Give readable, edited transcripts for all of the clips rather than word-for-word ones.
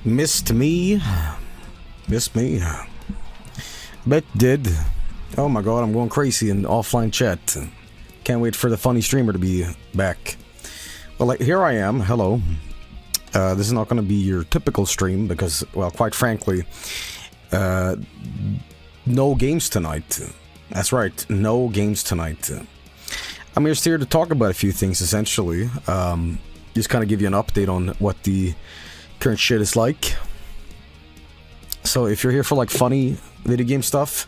Missed me. Missed me. Bet did. Oh my god, I'm going crazy in offline chat. Can't wait for the funny streamer to be back. Well, here I am. Hello. This is not going to be your typical stream because, well, quite frankly, no games tonight. That's right, no games tonight. I'm just here to talk about a few things, essentially. Just kind of give you an update on what the current shit is like. So if you're here for like funny video game stuff,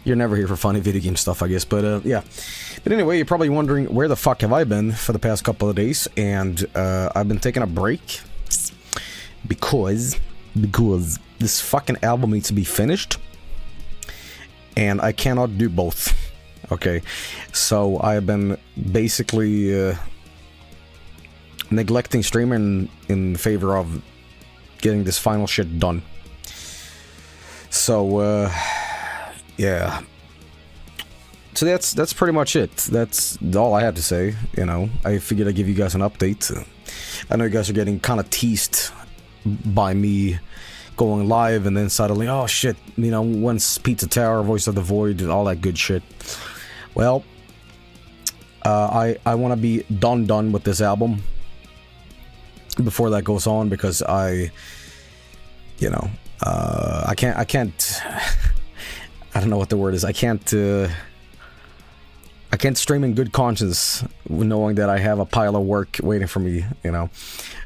you're never here for funny video game stuff, I guess. But yeah. But anyway, you're probably wondering where the fuck have I been for the past couple of days, and I've been taking a break because this fucking album needs to be finished, and I cannot do both. Okay, so I have been basically neglecting streaming in favor of getting this final shit done. So yeah. So that's pretty much it. That's all I had to say, you know. I figured I'd give you guys an update. I know you guys are getting kind of teased by me going live and then suddenly, oh shit, you know, once Pizza Tower, Voice of the Void, and all that good shit. Well, I want to be done with this album before that goes on, because I can't I don't know what the word is. I can't stream in good conscience knowing that I have a pile of work waiting for me, you know.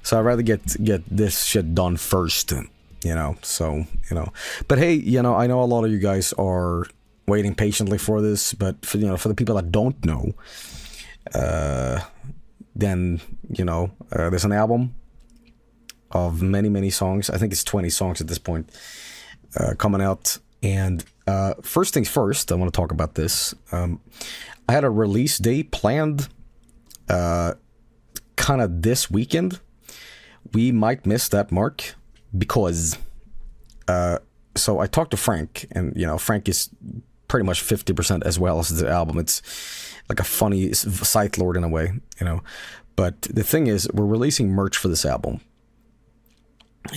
So I'd rather get this shit done first, you know. So, you know. But hey, you know, I know a lot of you guys are waiting patiently for this, but for, you know, for the people that don't know, then, you know, there's an album of many songs. I think it's 20 songs at this point, coming out. And first things first, I want to talk about this. I had a release day planned kind of this weekend. We might miss that mark because so I talked to Frank, and you know, Frank is pretty much 50% as well as the album. It's like a funny site lord in a way, you know. But the thing is, we're releasing merch for this album.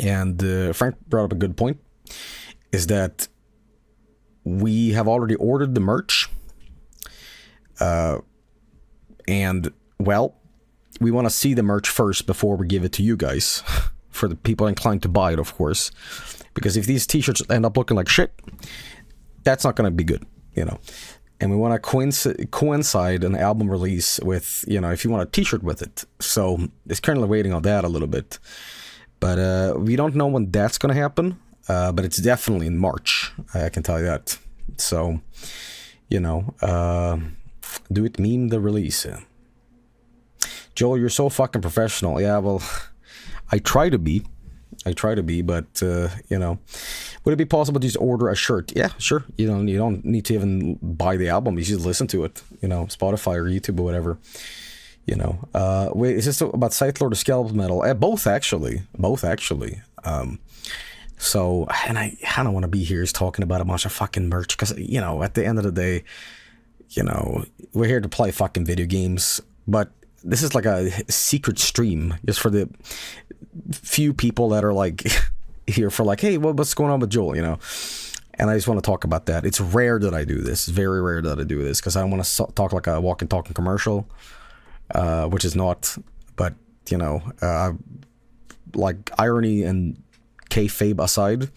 And Frank brought up a good point, is that we have already ordered the merch. And, well, we want to see the merch first before we give it to you guys. For the people inclined to buy it, of course. Because if these t-shirts end up looking like shit, that's not going to be good, you know. And we want to coincide an album release with, you know, if you want a t-shirt with it. So it's currently waiting on that a little bit. But we don't know when that's going to happen. But it's definitely in March, I can tell you that. So, you know, do it meme the release. Joel, you're so fucking professional. Yeah, well, I try to be, but, you know, would it be possible to just order a shirt? Yeah, sure. You don't need to even buy the album. You just listen to it, you know, Spotify or YouTube or whatever, you know. Wait, is this about Scythelord or Skeletal Metal? Both actually. So, and I don't want to be here just talking about a bunch of fucking merch, because, you know, at the end of the day, you know, we're here to play fucking video games, but this is like a secret stream just for the few people that are like here for like, hey, what's going on with Joel, you know? And I just want to talk about that. It's rare that I do this, very rare that I do this, because I don't want to talk like a walking talking commercial, which is not, but, you know, like irony and kayfabe aside,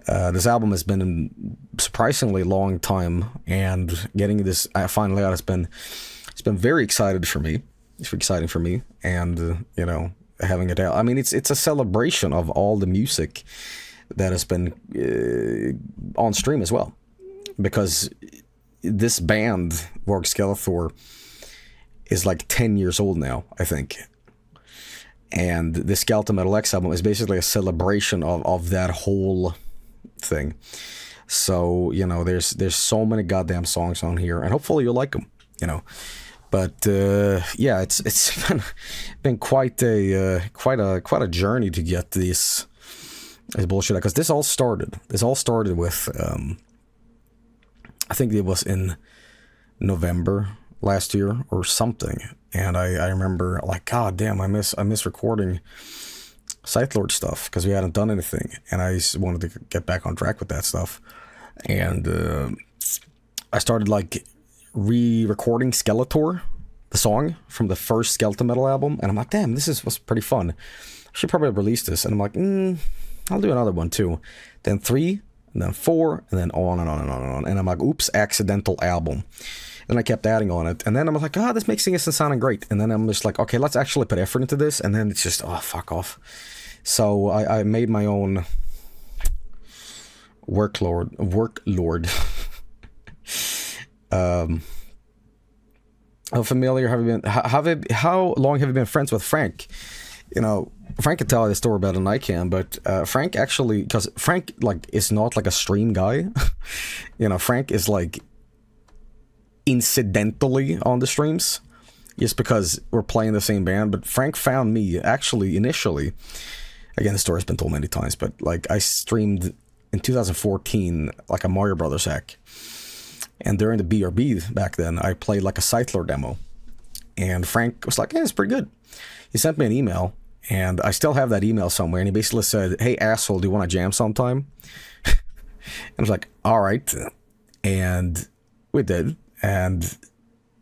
this album has been a surprisingly long time, and getting this finally out it's been very excited for me. It's exciting for me, and you know, having it out. I mean, it's a celebration of all the music that has been on stream as well, because this band Vorg Skeletor is like 10 years old now, I think. And the Skeletal Metal X album is basically a celebration of that whole thing. So, you know, there's so many goddamn songs on here, and hopefully you'll like them, you know. But yeah, it's been quite a journey to get this bullshit, because this all started with I think it was in November last year or something. And I remember, like, God damn, I miss recording Scythe Lord stuff because we hadn't done anything, and I just wanted to get back on track with that stuff. And I started like re-recording Skeletor, the song from the first Skeleton Metal album, and I'm like, damn, was pretty fun. I should probably release this. And I'm like, I'll do another one too. Then 3, and then 4, and then on and on and on and on. And I'm like, oops, accidental album. And I kept adding on it. And then I'm like, this mixing isn't sounding great. And then I'm just like, okay, let's actually put effort into this. And then it's just, fuck off. So I made my own worklord. How familiar have you been? How long have you been friends with Frank? You know, Frank can tell the story better than I can, but Frank actually, because Frank like is not like a stream guy. You know, Frank is like incidentally on the streams, just because we're playing the same band. But Frank found me actually initially. Again, the story's been told many times, but like I streamed in 2014 like a Mario Brothers hack, and during the BRB back then, I played like a Scythelord demo, and Frank was like, "Hey, it's pretty good." He sent me an email, and I still have that email somewhere, and he basically said, "Hey, asshole, do you want to jam sometime?" And I was like, "All right," and we did, and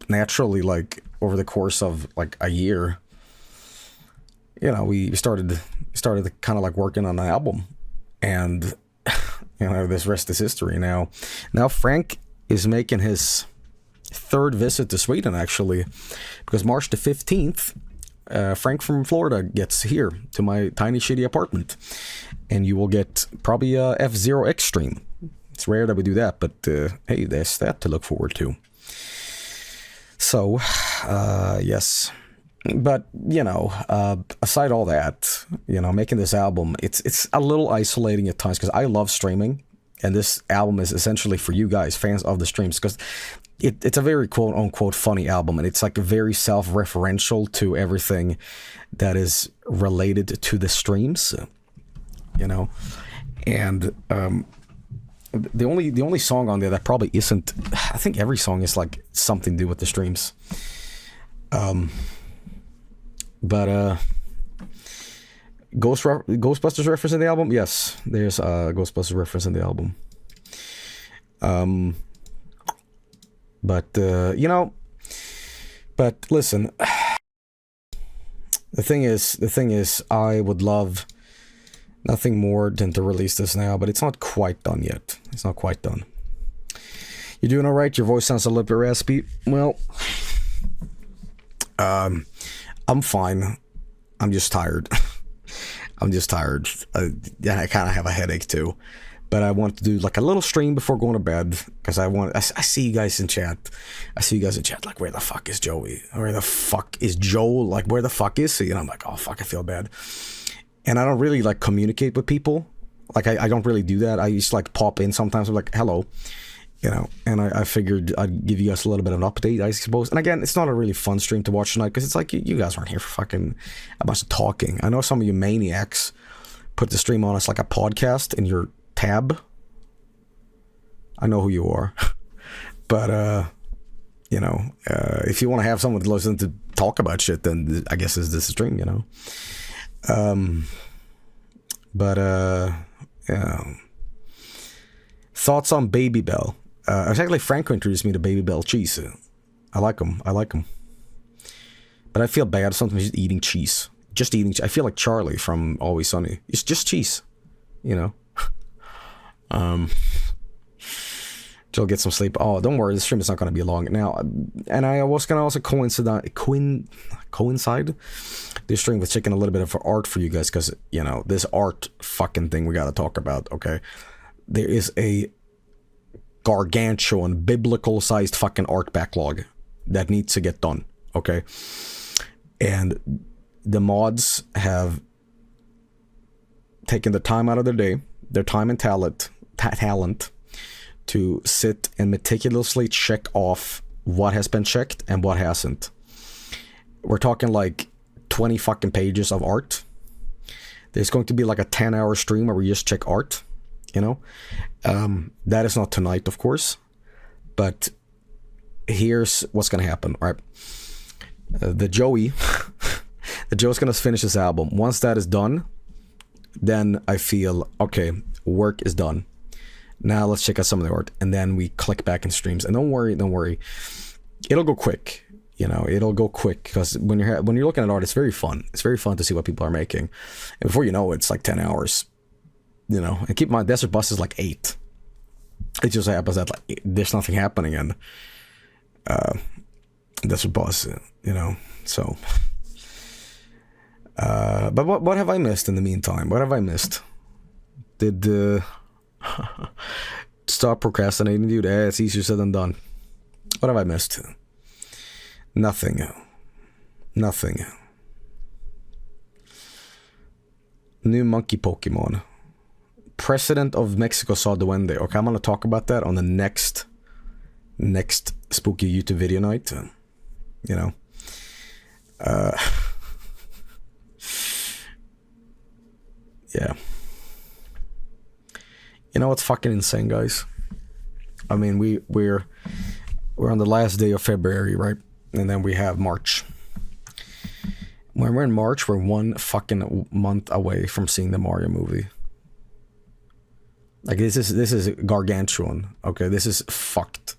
naturally, like over the course of like a year, you know, we started kind of like working on an album, and you know, this rest is history. Now Frank is making his 3rd visit to Sweden, actually, because March the 15th, Frank from Florida gets here to my tiny shitty apartment, and you will get probably a F-Zero X stream. It's rare that we do that, but hey, there's that to look forward to. So, yes. But, you know, aside all that, you know, making this album, it's a little isolating at times because I love streaming, and this album is essentially for you guys, fans of the streams, because it's a very quote-unquote funny album, and it's like very self-referential to everything that is related to the streams, you know. And the only song on there that probably isn't, I think every song is like something to do with the streams. But Ghostbusters reference in the album? Yes, there's a Ghostbusters reference in the album. But you know, but listen, the thing is, I would love nothing more than to release this now, but it's not quite done yet. It's not quite done. You doing all right? Your voice sounds a little bit raspy. Well, I'm fine. I'm just tired. I kind of have a headache too. But I want to do like a little stream before going to bed, because I see you guys in chat. Like, where the fuck is Joey? Where the fuck is Joel? Like, where the fuck is he? And I'm like, oh fuck, I feel bad. And I don't really like communicate with people. Like, I don't really do that. I just like pop in sometimes. I'm like, hello. You know, and I figured I'd give you guys a little bit of an update, I suppose. And again, it's not a really fun stream to watch tonight, because it's like you guys aren't here for fucking a bunch of talking. I know some of you maniacs put the stream on as like a podcast in your tab. I know who you are. But, you know, if you want to have someone to listen to talk about shit, then I guess it's this stream, you know. Yeah. Thoughts on Baby Bell? Exactly, Frank introduced me to Baby Bell cheese. I like them. But I feel bad sometimes just eating cheese. I feel like Charlie from Always Sunny. It's just cheese, you know. Jill, get some sleep. Oh, don't worry, the stream is not going to be long now. And I was going to also coincide this stream with checking a little bit of art for you guys, because, you know, this art fucking thing we got to talk about, okay? There is a gargantuan, biblical-sized fucking art backlog that needs to get done, okay? And the mods have taken the time out of their day, their time and talent to sit and meticulously check off what has been checked and what hasn't. We're talking like 20 fucking pages of art. There's going to be like a 10-hour stream where we just check art, you know. That is not tonight, of course, but here's what's gonna happen, right? Joe's gonna finish his album. Once that is done, then I feel, okay, work is done. Now let's check out some of the art. And then we click back in streams. And don't worry. It'll go quick. You know, it'll go quick because when you're looking at art, it's very fun. It's very fun to see what people are making. And before you know it, it's like 10 hours. You know, and keep in mind, Desert Bus is like 8. It just happens that like there's nothing happening in Desert Bus, you know. So, but what have I missed in the meantime? What have I missed? Did stop procrastinating, dude? It's easier said than done. What have I missed? Nothing. New monkey Pokemon. President of Mexico saw Duende. Okay, I'm gonna talk about that on the next spooky YouTube video night. You know. Yeah. You know what's fucking insane, guys? I mean, we're on the last day of February, right? And then we have March. When we're in March, we're 1 fucking month away from seeing the Mario movie. Like this is gargantuan. Okay, this is fucked.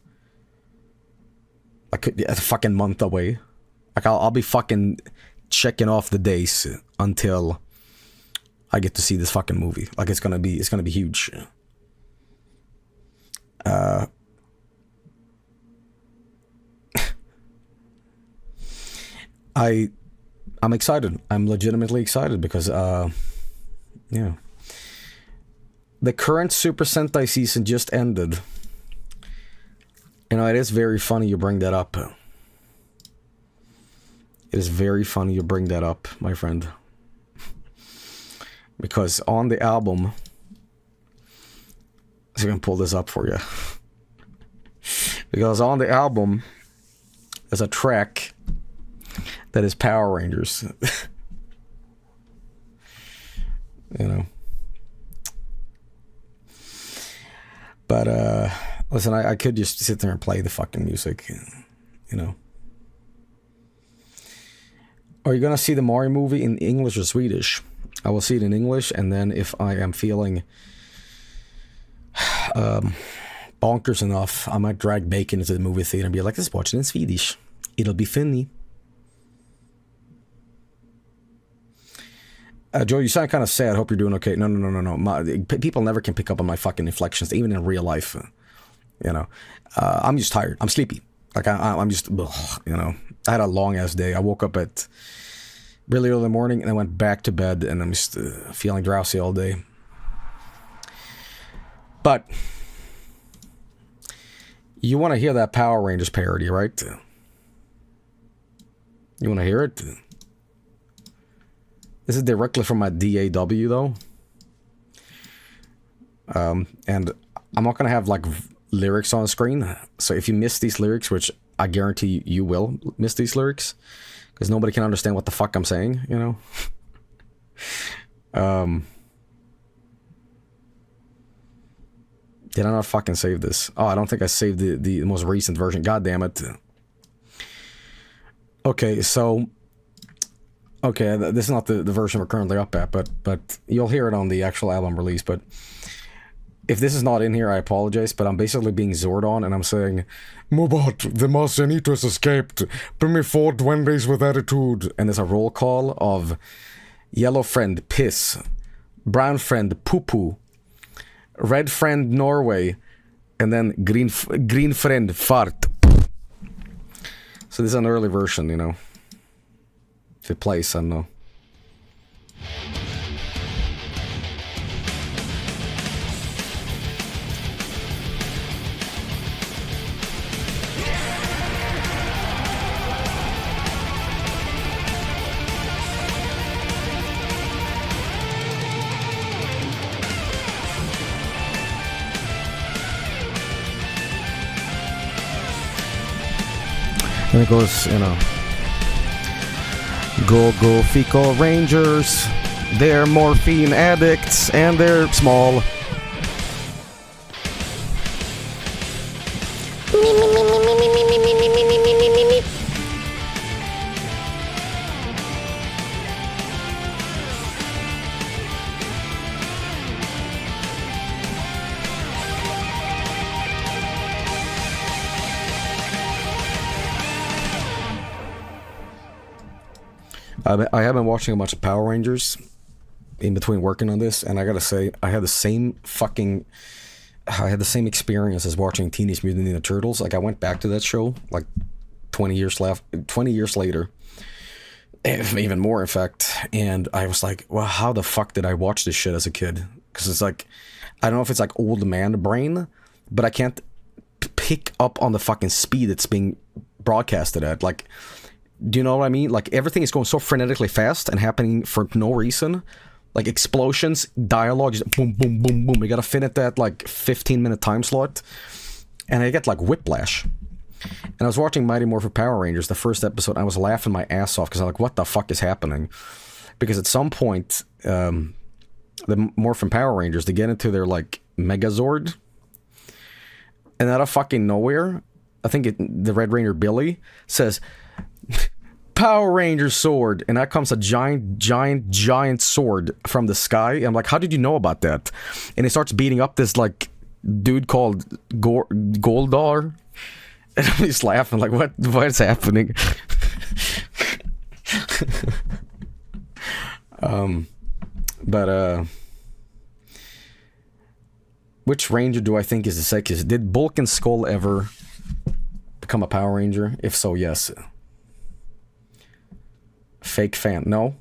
Like a fucking month away. Like I'll be fucking checking off the days until I get to see this fucking movie. Like it's gonna be huge. I'm excited. I'm legitimately excited because yeah. The current Super Sentai season just ended. You know, it is very funny you bring that up. It is very funny you bring that up, my friend. Because on the album, so I can pull this up for you. Because on the album, there's a track that is Power Rangers. You know. But, listen, I could just sit there and play the fucking music, you know. Are you gonna see the Mario movie in English or Swedish? I will see it in English, and then if I am feeling bonkers enough, I might drag Bacon into the movie theater and be like, let's watch it in Swedish. It'll be funny. Joe, you sound kind of sad. Hope you're doing okay. No. People never can pick up on my fucking inflections, even in real life. You know, I'm just tired. I'm sleepy. Like I'm just, ugh, you know. I had a long ass day. I woke up at really early in the morning and I went back to bed, and I'm just feeling drowsy all day. But you want to hear that Power Rangers parody, right? You want to hear it? This is directly from my DAW, though. And I'm not going to have, like, lyrics on the screen. So if you miss these lyrics, which I guarantee you will miss these lyrics, because nobody can understand what the fuck I'm saying, you know? Did I not fucking save this? Oh, I don't think I saved the most recent version. God damn it. Okay, so... Okay, this is not the version we're currently up at, but you'll hear it on the actual album release. But if this is not in here, I apologize, but I'm basically being Zordon, and I'm saying, Mobot, the Marcianito has escaped. Bring me 4 duendes with attitude. And there's a roll call of yellow friend, piss. Brown friend, poo-poo. Red friend, Norway. And then green friend, fart. So this is an early version, you know. If it plays, I don't know. And it goes, you know. Go fecal rangers. They're morphine addicts and they're small. I have been watching a bunch of Power Rangers in between working on this, and I gotta say, I had the same experience as watching Teenage Mutant Ninja Turtles. Like, I went back to that show like 20 years later, even more in fact, and I was like, well, how the fuck did I watch this shit as a kid? Because it's like, I don't know if it's like old man brain, but I can't pick up on the fucking speed it's being broadcasted at. Like, do you know what I mean? Like, everything is going so frenetically fast and happening for no reason. Like, explosions, dialogue, just boom, boom, boom, boom. You gotta fit at that, like, 15-minute time slot. And I get, like, whiplash. And I was watching Mighty Morphin Power Rangers, the first episode, and I was laughing my ass off, because I'm like, what the fuck is happening? Because at some point, the Morphin Power Rangers, they get into their, like, Megazord. And out of fucking nowhere, I think the Red Ranger Billy says, Power Ranger sword, and out comes a giant sword from the sky. I'm like, how did you know about that? And he starts beating up this like dude called Goldar, and I'm just laughing like, what's happening? But which Ranger do I think is the sickest? Did Bulk and Skull ever become a Power Ranger? If so, yes. Fake fan. No?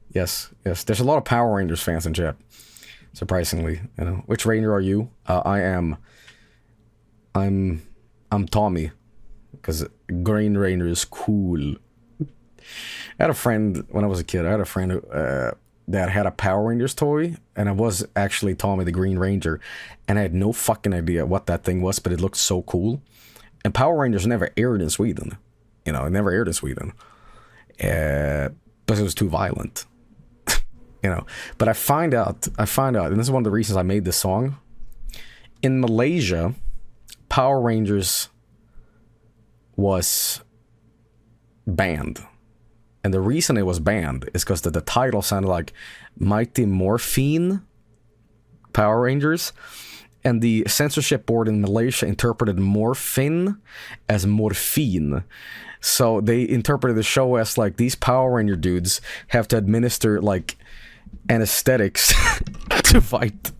Yes. There's a lot of Power Rangers fans in chat. Surprisingly. You know. Which Ranger are you? I'm Tommy. Because Green Ranger is cool. I had a friend, when I was a kid, I had a friend who, that had a Power Rangers toy, and I was actually Tommy the Green Ranger, and I had no fucking idea what that thing was, but it looked so cool. And Power Rangers never aired in Sweden. You know, it never aired in Sweden. Because it was too violent. You know. But I find out, and this is one of the reasons I made this song. In Malaysia, Power Rangers was banned. And the reason it was banned is because the title sounded like Mighty Morphin Power Rangers. And the censorship board in Malaysia interpreted morphin as morphine. So they interpreted the show as like, these Power Ranger dudes have to administer like anesthetics to fight.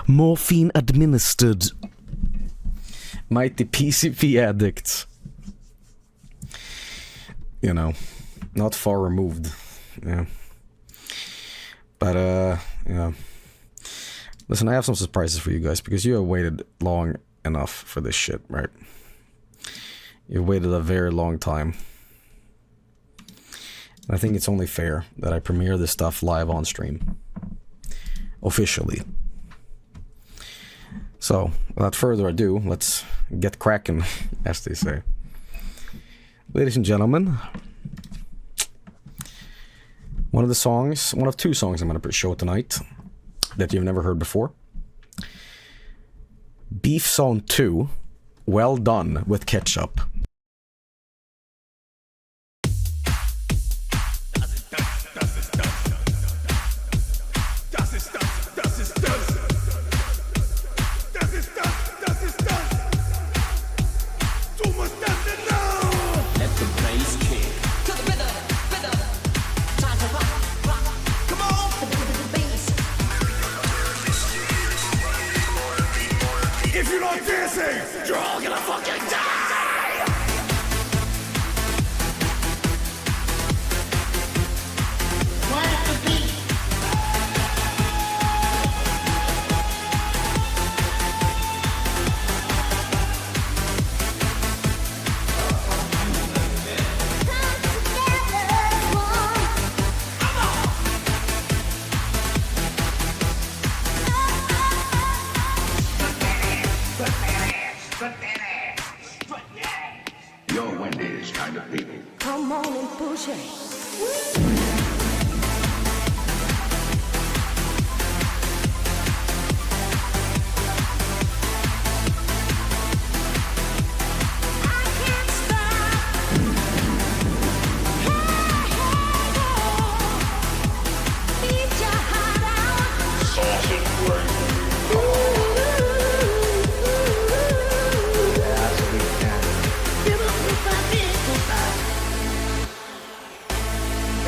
Morphine administered. Mighty PCP addicts. You know, not far removed. Yeah. But, yeah. Listen, I have some surprises for you guys, because you have waited long enough for this shit, right? You've waited a very long time. And I think it's only fair that I premiere this stuff live on stream. Officially. So, without further ado, let's get cracking, as they say. Ladies and gentlemen, one of two songs I'm going to show tonight that you've never heard before. Beef Zone 2, Well Done with Ketchup. You're all gonna fucking die! Where's the beat? Come on and push it.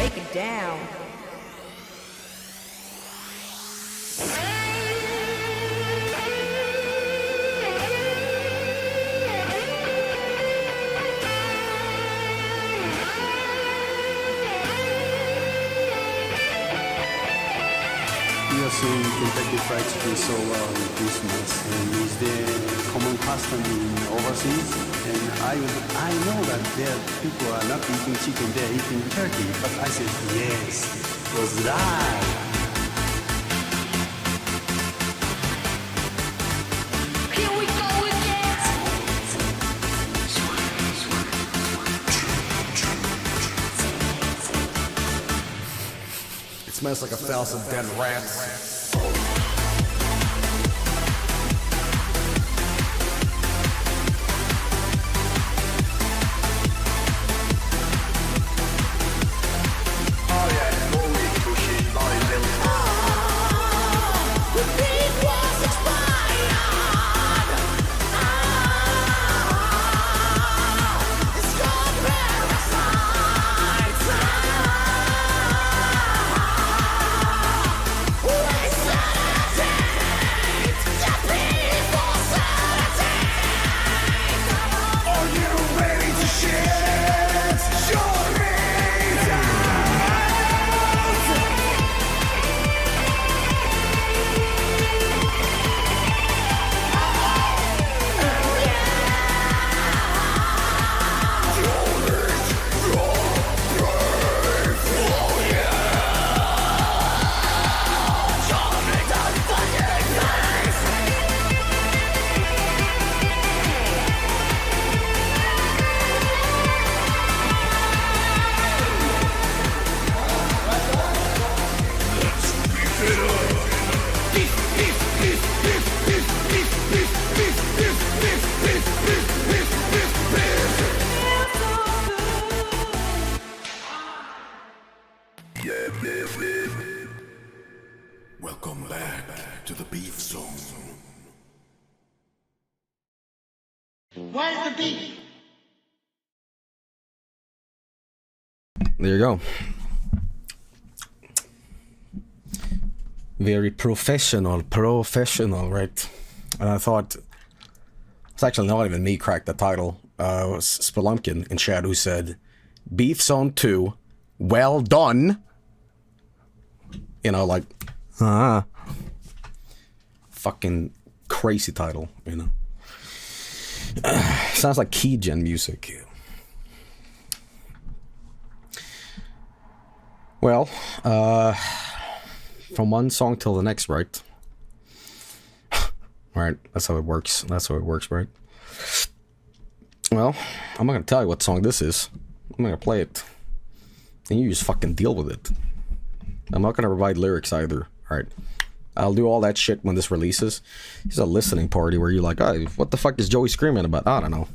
take it down. We are seeing Kentucky Fried Chicken so well in Christmas, and is the common custom in overseas. And I know that there people are not eating chicken, they are eating turkey. But I said yes, was right. Here we go again. It smells like 1,000 dead rats. The beat was expired. It's called parasites. We sanitate the people sanitate. Are you ready to shit your brains out? Welcome back to the beef zone. Where's the beat? There you go. Very professional, right? And I thought, it's actually not even me cracked the title. It was Spelunkin in chat who said, Beef Zone 2, well done. You know, like, fucking crazy title, you know. Sounds like keygen music. Well, from one song till the next, right? Right, that's how it works. That's how it works, right? Well, I'm not gonna tell you what song this is. I'm gonna play it. And you just fucking deal with it. I'm not gonna provide lyrics either. Alright. I'll do all that shit when this releases. It's a listening party where you're like, oh, what the fuck is Joey screaming about? I don't know.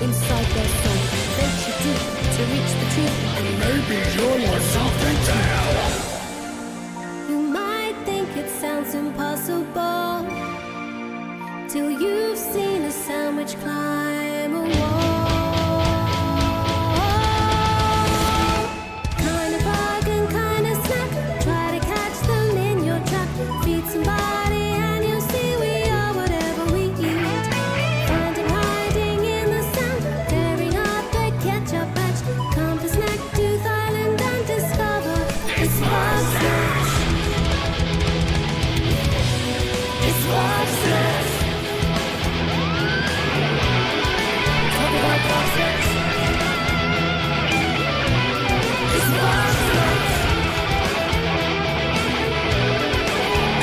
inside their soul. Venture deep to reach the truth, and maybe you'll learn something too. You might think it sounds impossible till you've seen a sandwich climb a wall. Kind of bug and kind of snack, try to catch them in your trap. Feed somebody and you'll see we are whatever we eat. Find him hiding in the sand, tearing up the ketchup patch. Come to Snack Tooth Island and discover it's Bug Snacks. It's Bug Snacks. Talk about Bug Snacks. It's Bug Snacks.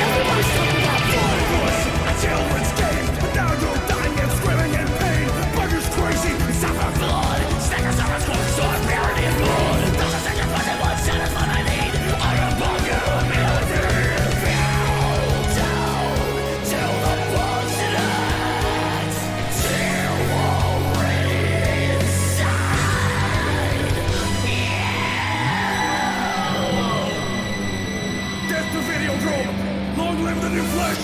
Everybody's talking about Bug Snacks. A children's game, but now you're dying and screaming in pain. Burger's crazy, it's out of blood. Snackers are as cold, so I'm buried in blood. Doesn't take a fucking one, satisfy my need. I am Bunker, million bow down till the Bug Snacks. Till already inside. Death to Videodrome! Long live the new flesh!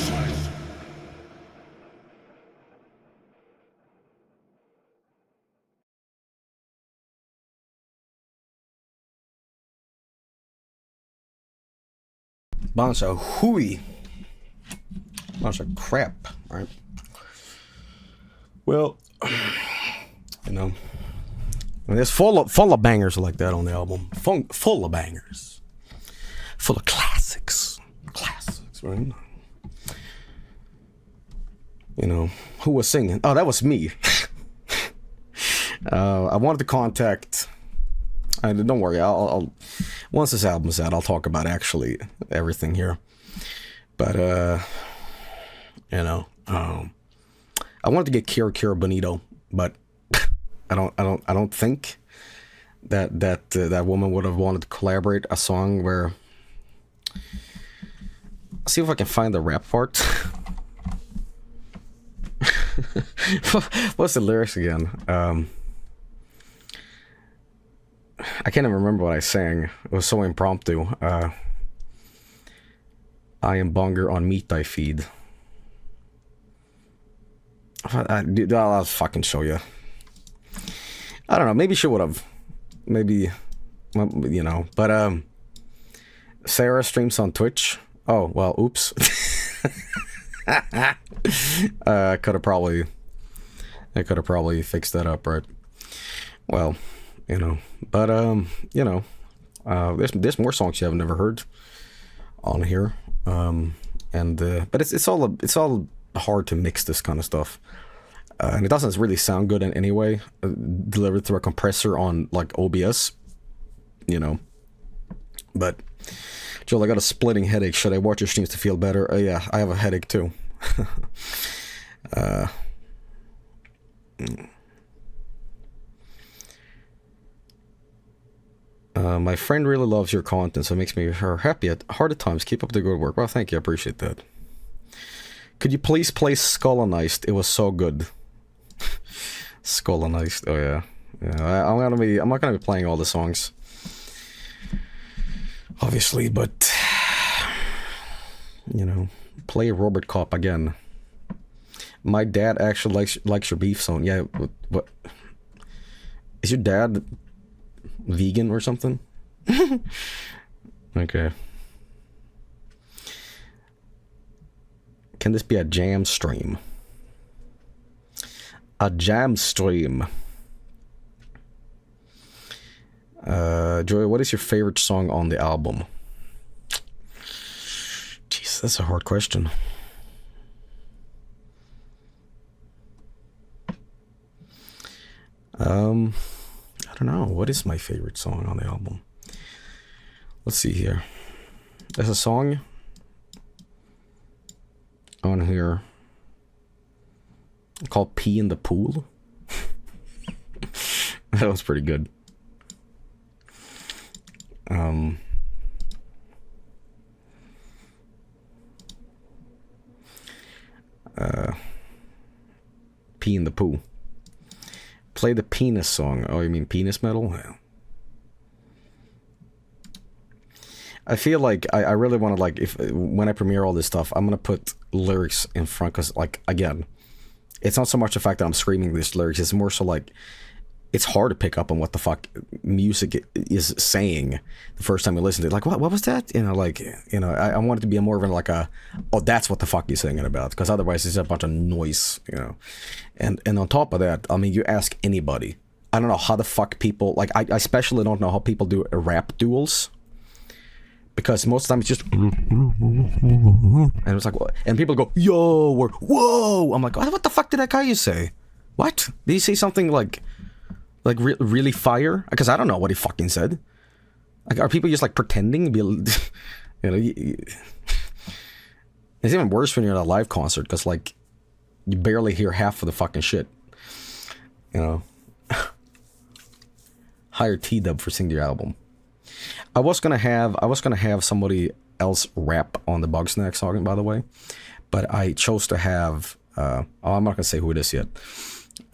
Bunch of hooey. Bunch of crap, right? Well, you know, there's full of bangers like that on the album. Full of bangers. Full of classics. Classics, right? You know, who was singing? Oh, that was me. I wanted to contact. Don't worry. I'll once this album's out, I'll talk about actually everything here. But you know, I wanted to get Kira Bonito, but I don't think that woman would have wanted to collaborate a song where. I'll see if I can find the rap part. What's the lyrics again? I can't even remember what I sang. It was so impromptu. I am Bonger on meat I feed. I'll fucking show you. I don't know. Maybe she would have. Maybe, you know. But Sarah streams on Twitch. Oh well. Oops. I could have probably fixed that up, right? Well, you know. But you know, there's more songs you have never heard on here. But it's all hard to mix this kind of stuff. And it doesn't really sound good in any way, delivered through a compressor on like OBS, you know. But Joel, I got a splitting headache. Should I watch your streams to feel better? Yeah, I have a headache too. My friend really loves your content, so it makes me happy at hard at times. Keep up the good work. Well, thank you. I appreciate that. Could you please play Scolonized? It was so good. Scolonized. Oh yeah. Yeah. I'm not gonna be playing all the songs, obviously, but you know, play Robert Cop again. My dad actually likes your beef zone. Yeah. What? Is your dad vegan or something? Okay. Can this be a jam stream? A jam stream. Joey, what is your favorite song on the album? Jeez, that's a hard question. I don't know. What is my favorite song on the album? Let's see here. There's a song on here called Pee in the Pool. That was pretty good. Pee in the Poo. Play the penis song. Oh, you mean penis metal? Yeah. I feel like I really want to, like, if when I premiere all this stuff, I'm gonna put lyrics in front, because, like, again, it's not so much the fact that I'm screaming these lyrics, it's more so like it's hard to pick up on what the fuck music is saying the first time you listen to it. Like, what was that? You know, like, you know, I want it to be more of like a, oh, that's what the fuck you're singing about, because otherwise it's a bunch of noise, you know. And on top of that, I mean, you ask anybody, I don't know how the fuck people, like, I especially don't know how people do rap duels. Because most of the time it's just, and it's like, and people go, yo, or whoa. I'm like, what the fuck did that guy you say? What? Did he say something like really fire? Because I don't know what he fucking said. Like, are people just like pretending to be, you know? It's even worse when you're at a live concert, because like you barely hear half of the fucking shit. You know. Hire T-Dub for singing your album. I was gonna have somebody else rap on the Bugsnax song, by the way, but I chose to have. I'm not gonna say who it is yet.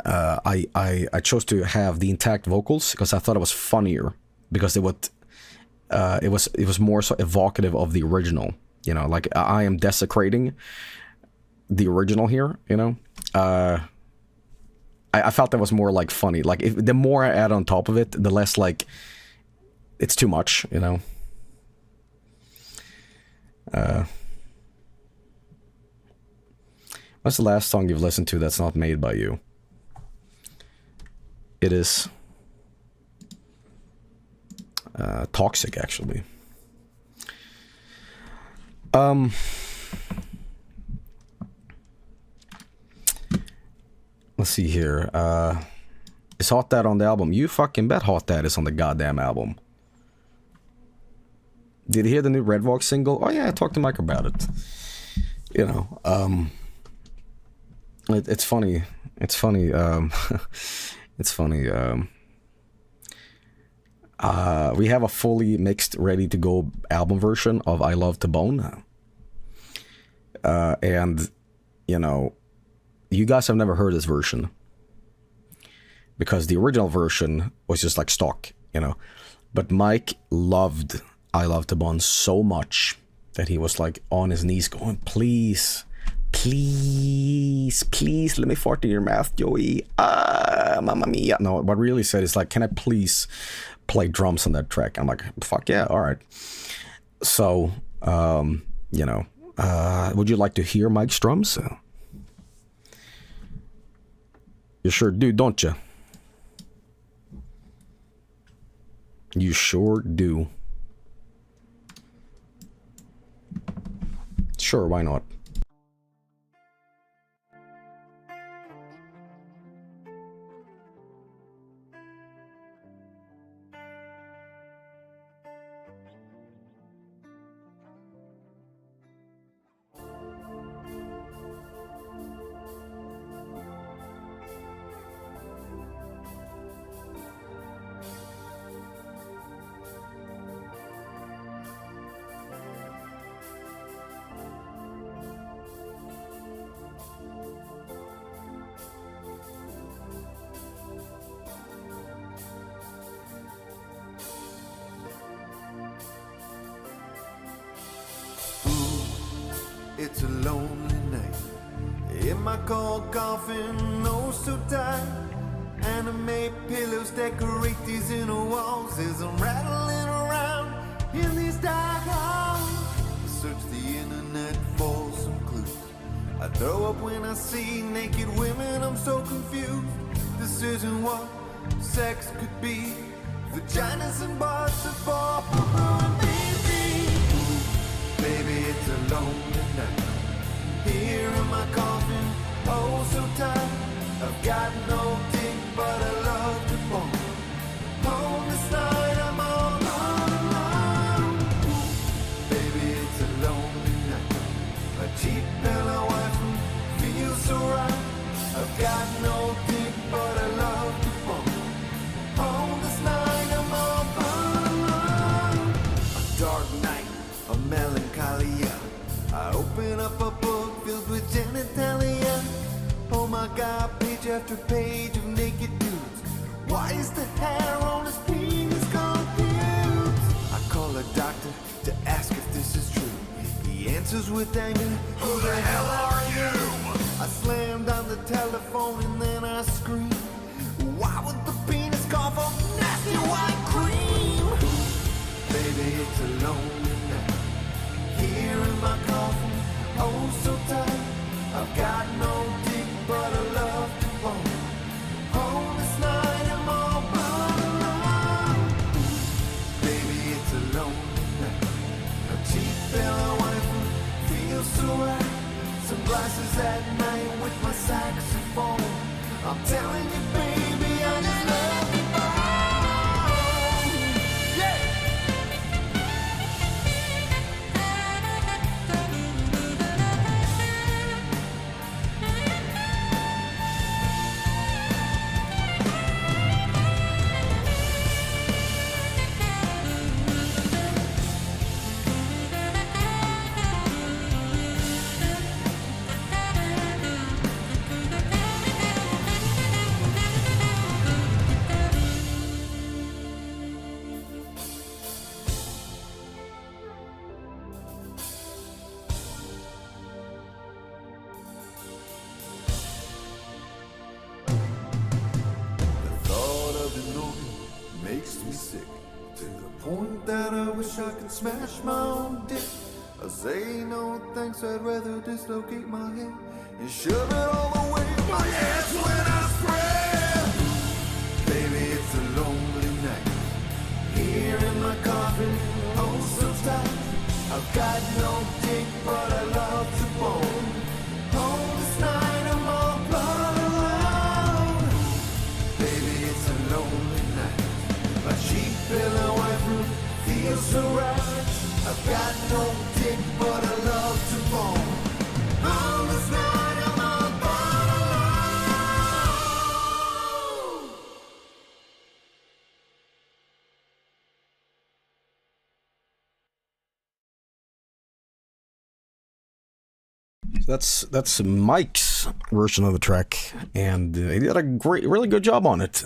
I chose to have the intact vocals because I thought it was funnier, because it was more so evocative of the original. You know, like, I am desecrating the original here. You know, I felt that was more like funny. Like, the more I add on top of it, the less like. It's too much, you know. What's the last song you've listened to that's not made by you? It is Toxic, actually. Let's see here. Is Hot Dad on the album? You fucking bet Hot Dad is on the goddamn album. Did you hear the new Red Vox single? Oh yeah, I talked to Mike about it. You know, it's funny. It's funny. It's funny. We have a fully mixed, ready to go album version of I Love to Bone. And, you know, you guys have never heard this version, because the original version was just like stock, you know. But Mike loved I Love to Bone so much that he was like on his knees going, please let me fart in your mouth, Joey. Mamma mia. No, what really said is like, can I please play drums on that track? I'm like, fuck yeah, all right. So, you know, would you like to hear Mike's drums? You sure do, don't you? You sure do. Sure, why not? It's a lonely night in my cold coffin, oh so tight. Anime pillows decorate these inner walls as I'm rattling around in these dark halls. I search the internet for some clues. I throw up when I see naked women, I'm so confused. This isn't what sex could be. Vaginas and bars are for people and me. Baby, it's a lonely night here in my coffin, oh so tight. I've got no dick, but I love to bone. Home this night, I'm all alone. Baby, it's a lonely night. My cheap pillow wife feels so right. I've got no dick, but I love to bone. Home this night, I'm all alone. A dark night, a melancholia. I open up a book filled with genitalia. Oh my God, picture after page of naked dudes. Why is the hair on his penis confused? I call a doctor to ask if this is true. He answers with anger, who the hell are you? I slammed on the telephone and then I screamed, why would the penis cough up nasty white cream? Baby, it's a lonely night here in my coffin, oh so tight. I've got no dick but a love to bone. Oh, this night I'm all but alone. Baby, it's a lonely night. A cheap pillow wife feels so right. Some glasses at night with my saxophone. I'm telling you, baby, I just love you. Yeah. Makes me sick to the point that I wish I could smash my own dick. I say no thanks, I'd rather dislocate my head and shove it all the way in my ass when I spread. Baby, it's a lonely night here in my coffin, oh so tight. I've got no dick, but I love to bone. Oh, this night I'm all but alone. Baby, it's a lonely night. My cheap pillow wife room feels so right. I've got no dick, but I love to bone. Oh, this night I'm all but alone. So that's Mike's version of the track, and he did a really good job on it.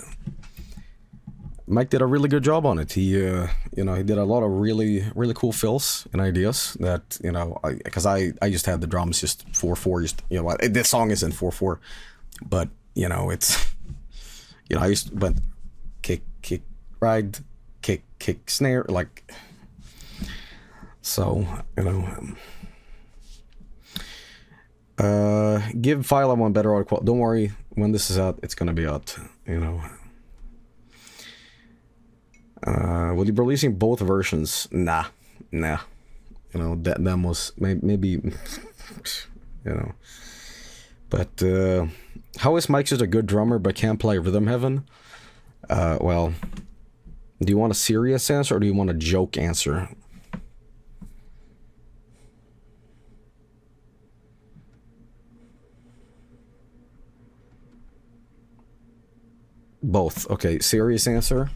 Mike did a really good job on it. He, he did a lot of really cool fills and ideas that, because I just had the drums just 4/4, just, this song isn't 4/4, but, it's, I used, but kick, ride, kick, snare, like, so, give Philo one better audio quality. Don't worry, when this is out, it's gonna be out, will you be releasing both versions? Nah. That was maybe, But how is Mike just a good drummer but can't play Rhythm Heaven? Well, do you want a serious answer or do you want a joke answer? Both. Okay, serious answer.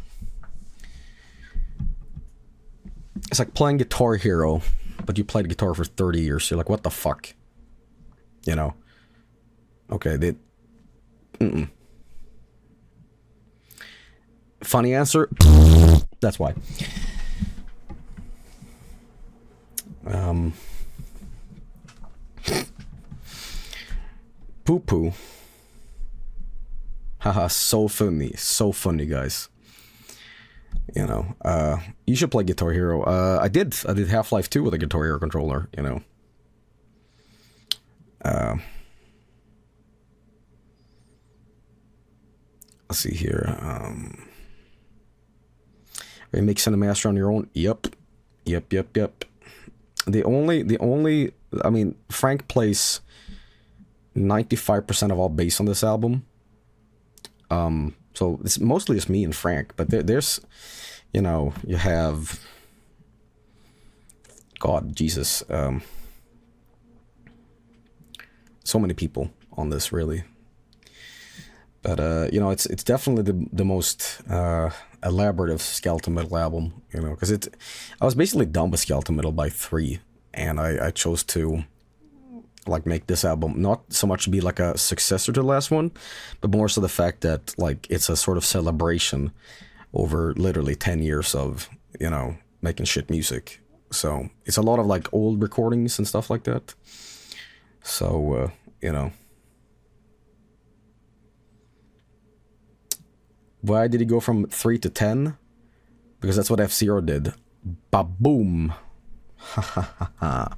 It's like playing Guitar Hero, but you played guitar for 30 years, so you're like, what the fuck? Okay, Funny answer? That's why. Poo-poo. Haha, so funny, guys. You should play Guitar Hero. I did Half-Life 2 with a Guitar Hero controller, Let's see here. Are you mixing and master on your own? Yep. The only, I mean, Frank plays 95% of all bass on this album. So it's mostly just me and Frank, but there's, you have, God, Jesus, so many people on this, really. But, it's definitely the most elaborative skeletal metal album, because I was basically done with skeletal metal by 3, and I chose to like make this album not so much be like a successor to the last one, but more so the fact that like it's a sort of celebration over literally 10 years of, you know, making shit music. So it's a lot of like old recordings and stuff like that. So, you know. Why did he go from 3 to 10? Because that's what F-Zero did. Ba-boom. Ha ha ha ha.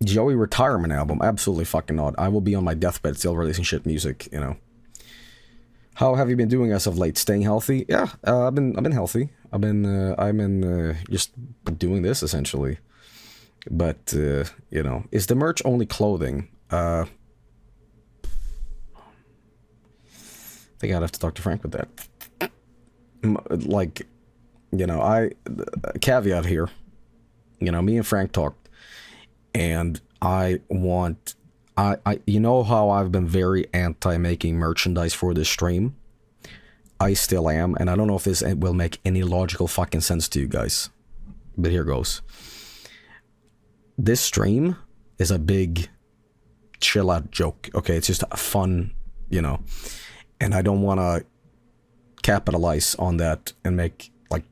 Joey retirement album? Absolutely fucking not. I will be on my deathbed still releasing shit music, you know. How have you been doing as of late? Staying healthy? Yeah, I've been healthy. I've been just doing this essentially. But you know, is the merch only clothing? I think I'd have to talk to Frank with that. Like, you know, caveat here. You know, me and Frank talked, and I you know how I've been very anti making merchandise for this stream. I still am, and I don't know if this will make any logical fucking sense to you guys, but here goes. This stream is a big chill out joke. Okay, it's just a fun, you know, and I don't want to capitalize on that and make like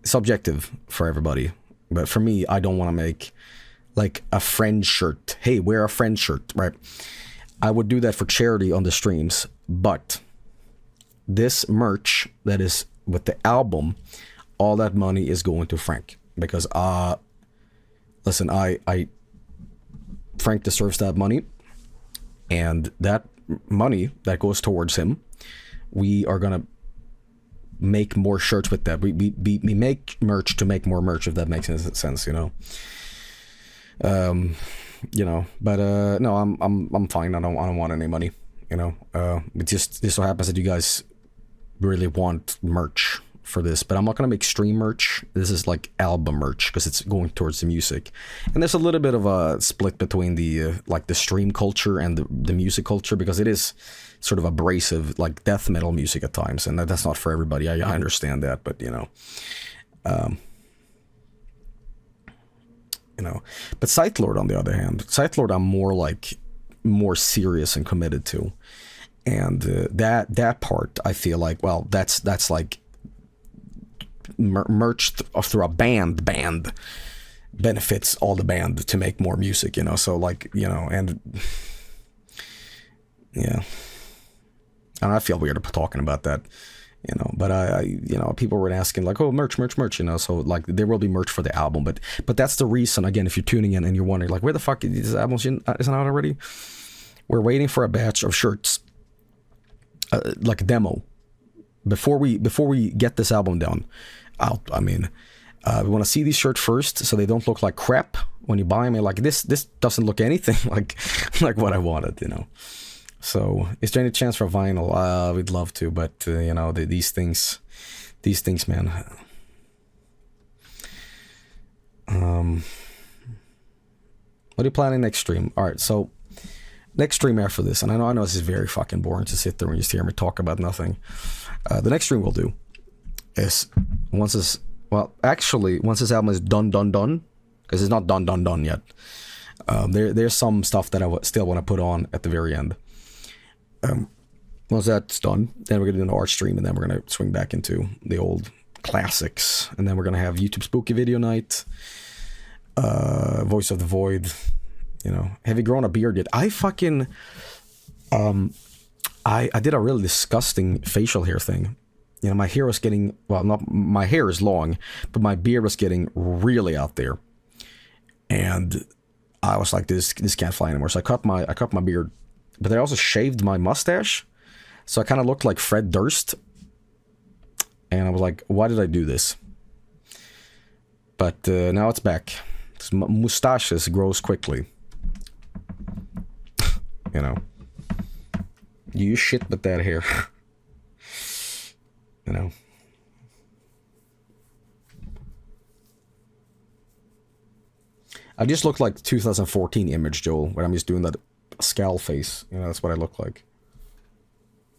subjective for everybody, but for me, I don't want to make like a friend shirt. Hey, wear a friend shirt, right? I would do that for charity on the streams, but this merch that is with the album, all that money is going to Frank, because listen, Frank deserves that money, and that money that goes towards him, we are gonna make more shirts with that. We make merch to make more merch, if that makes any sense, you know. You know, but no, I'm fine. I don't want any money, you know. It just so happens that you guys really want merch for this, but I'm not gonna make stream merch. This is like album merch because it's going towards the music, and there's a little bit of a split between the like the stream culture and the music culture, because it is sort of abrasive, like death metal music at times, and that's not for everybody. I understand that, but you know, but Sight Lord, on the other hand, Sight Lord, I'm more serious and committed to, and that part I feel like, well, that's like merch through a band benefits all the band to make more music, you know. So like, you know, and yeah, and I feel weird talking about that, you know, but I you know, people were asking like, oh, merch, you know, so like there will be merch for the album, but that's the reason, again, if you're tuning in and you're wondering like, where the fuck is this album isn't out already? We're waiting for a batch of shirts, like a demo, before we get this album down out. I mean, we want to see these shirts first, so they don't look like crap when you buy them. Like this doesn't look anything like what I wanted, you know. So, is there any chance for vinyl? We'd love to, but you know, these things, man. What are you planning next stream? All right, so next stream after this, and I know this is very fucking boring to sit there and just hear me talk about nothing. The next stream we'll do is once this album is done, because it's not done yet. There's some stuff that I still want to put on at the very end. Once that's done, then we're gonna do an art stream, and then we're gonna swing back into the old classics, and then we're gonna have YouTube Spooky Video Night, Voice of the Void. You know, have you grown a beard yet? I fucking I did a really disgusting facial hair thing. You know, my hair was getting, well, not my hair is long, but my beard was getting really out there, and I was like, this can't fly anymore. So I cut my beard, but I also shaved my mustache, so I kind of looked like Fred Durst, and I was like, why did I do this? But now it's back. Mustaches grows quickly. You know, you shit with that hair. You know. I just look like the 2014 image, Joel, where I'm just doing that scowl face. You know, that's what I look like.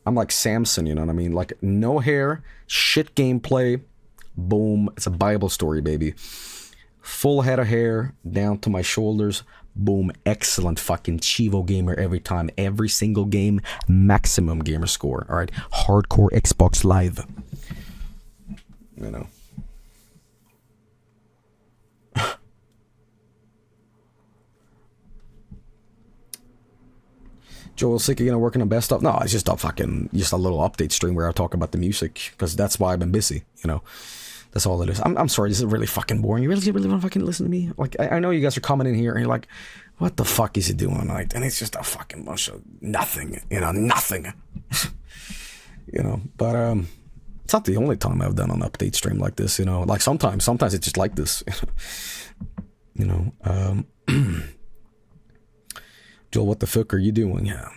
I'm like Samson, you know what I mean? Like, no hair, shit gameplay, Boom. It's a Bible story, baby. Full head of hair down to my shoulders. Boom. Excellent fucking Chivo gamer every time. Every single game. Maximum gamer score. Alright. Hardcore Xbox Live. You know. Joel sick again working on best stuff. No, it's just a little update stream where I talk about the music because that's why I've been busy. You know, that's all it is. I'm sorry, this is really fucking boring. You really want to fucking listen to me? Like, I know you guys are coming in here and you're like, what the fuck is he doing? Like, and it's just a fucking bunch of nothing. You know, nothing. You know, but it's not the only time I've done an update stream like this. You know, like sometimes it's just like this. You know. Joel, what the fuck are you doing? Yeah.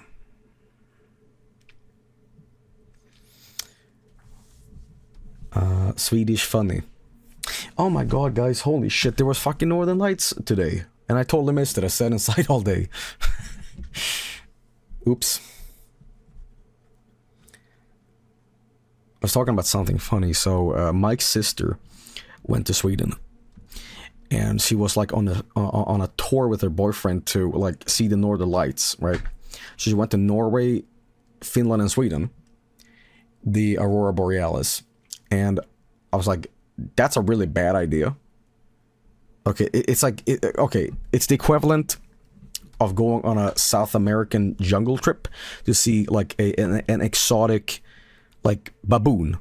Swedish funny. Oh my god, guys, holy shit, there was fucking Northern Lights today. And I totally missed it. I sat inside all day. Oops. I was talking about something funny. So, Mike's sister went to Sweden. And she was like on a tour with her boyfriend to like see the Northern Lights, right? She went to Norway, Finland, and Sweden, the Aurora Borealis, and I was like, "That's a really bad idea." Okay, it's like it's the equivalent of going on a South American jungle trip to see like an exotic like baboon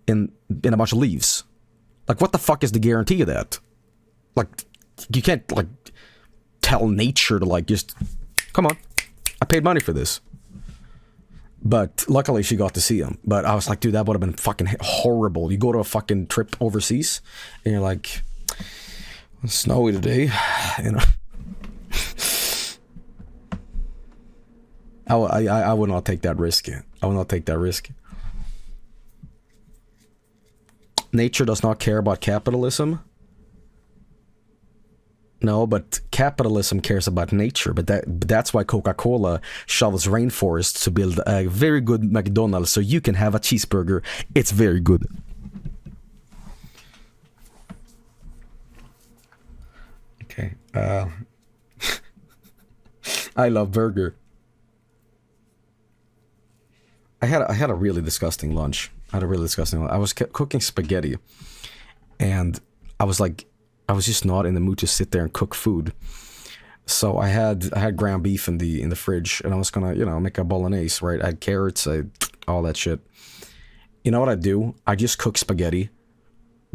in a bunch of leaves. Like, what the fuck is the guarantee of that? Like, you can't, like, tell nature to, like, just, come on, I paid money for this. But luckily she got to see him. But I was like, dude, that would have been fucking horrible. You go to a fucking trip overseas, and you're like, it's snowy today, you know. I would not take that risk. I would not take that risk. Nature does not care about capitalism. No, but capitalism cares about nature. But that's why Coca-Cola shovels rainforests to build a very good McDonald's so you can have a cheeseburger. It's very good. Okay. I love burger. I had a really disgusting lunch. I was cooking spaghetti, and I was just not in the mood to sit there and cook food. So I had ground beef in the fridge, and I was gonna, you know, make a bolognese, right? I had carrots, all that shit. You know what I do? I just cook spaghetti,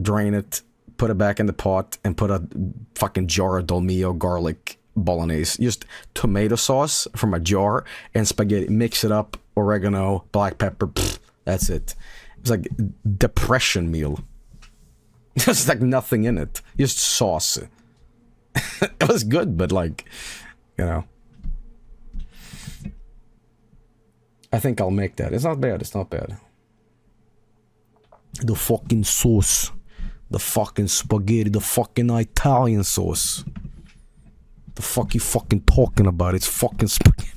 drain it, put it back in the pot, and put a fucking jar of Dolmio garlic bolognese. Just tomato sauce from a jar and spaghetti. Mix it up, oregano, black pepper. Pfft, that's it. It's like depression meal. There's like nothing in it. Just sauce. It was good, but like, you know. I think I'll make that. It's not bad. The fucking sauce. The fucking spaghetti. The fucking Italian sauce. The fuck you fucking talking about? It's fucking spaghetti.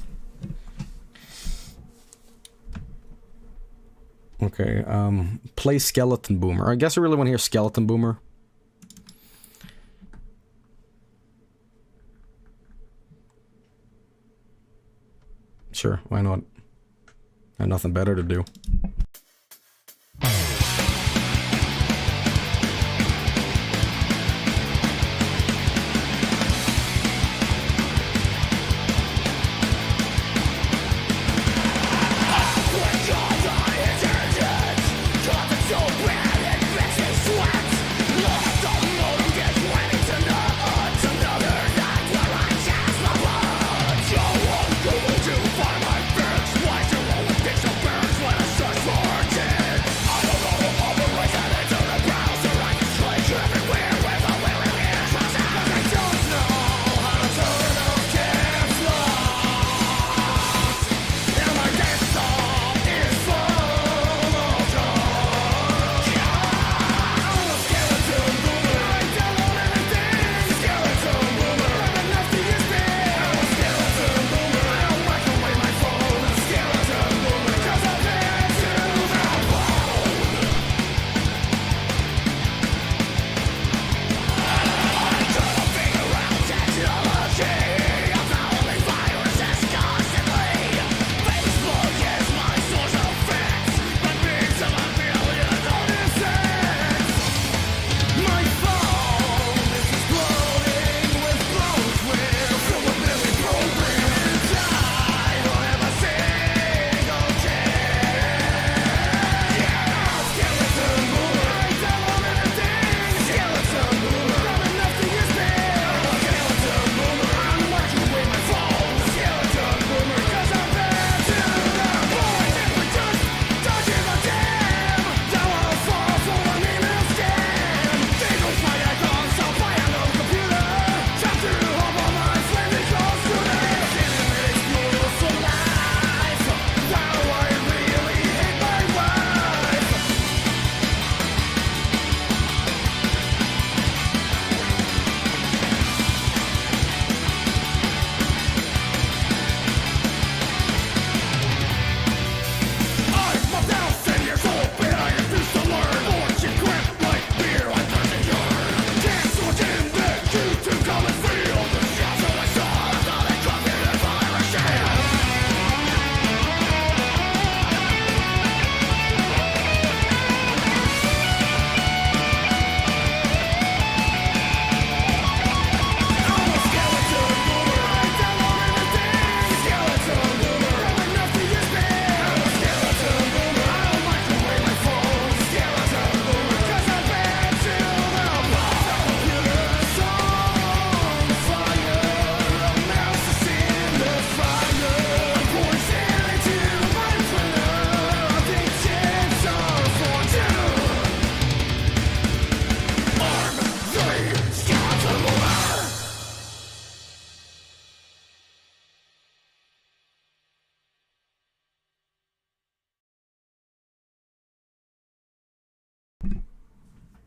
Okay, play Skeleton Boomer. I guess I really want to hear Skeleton Boomer. Sure, why not? I have nothing better to do. Why do all the picture burns when I search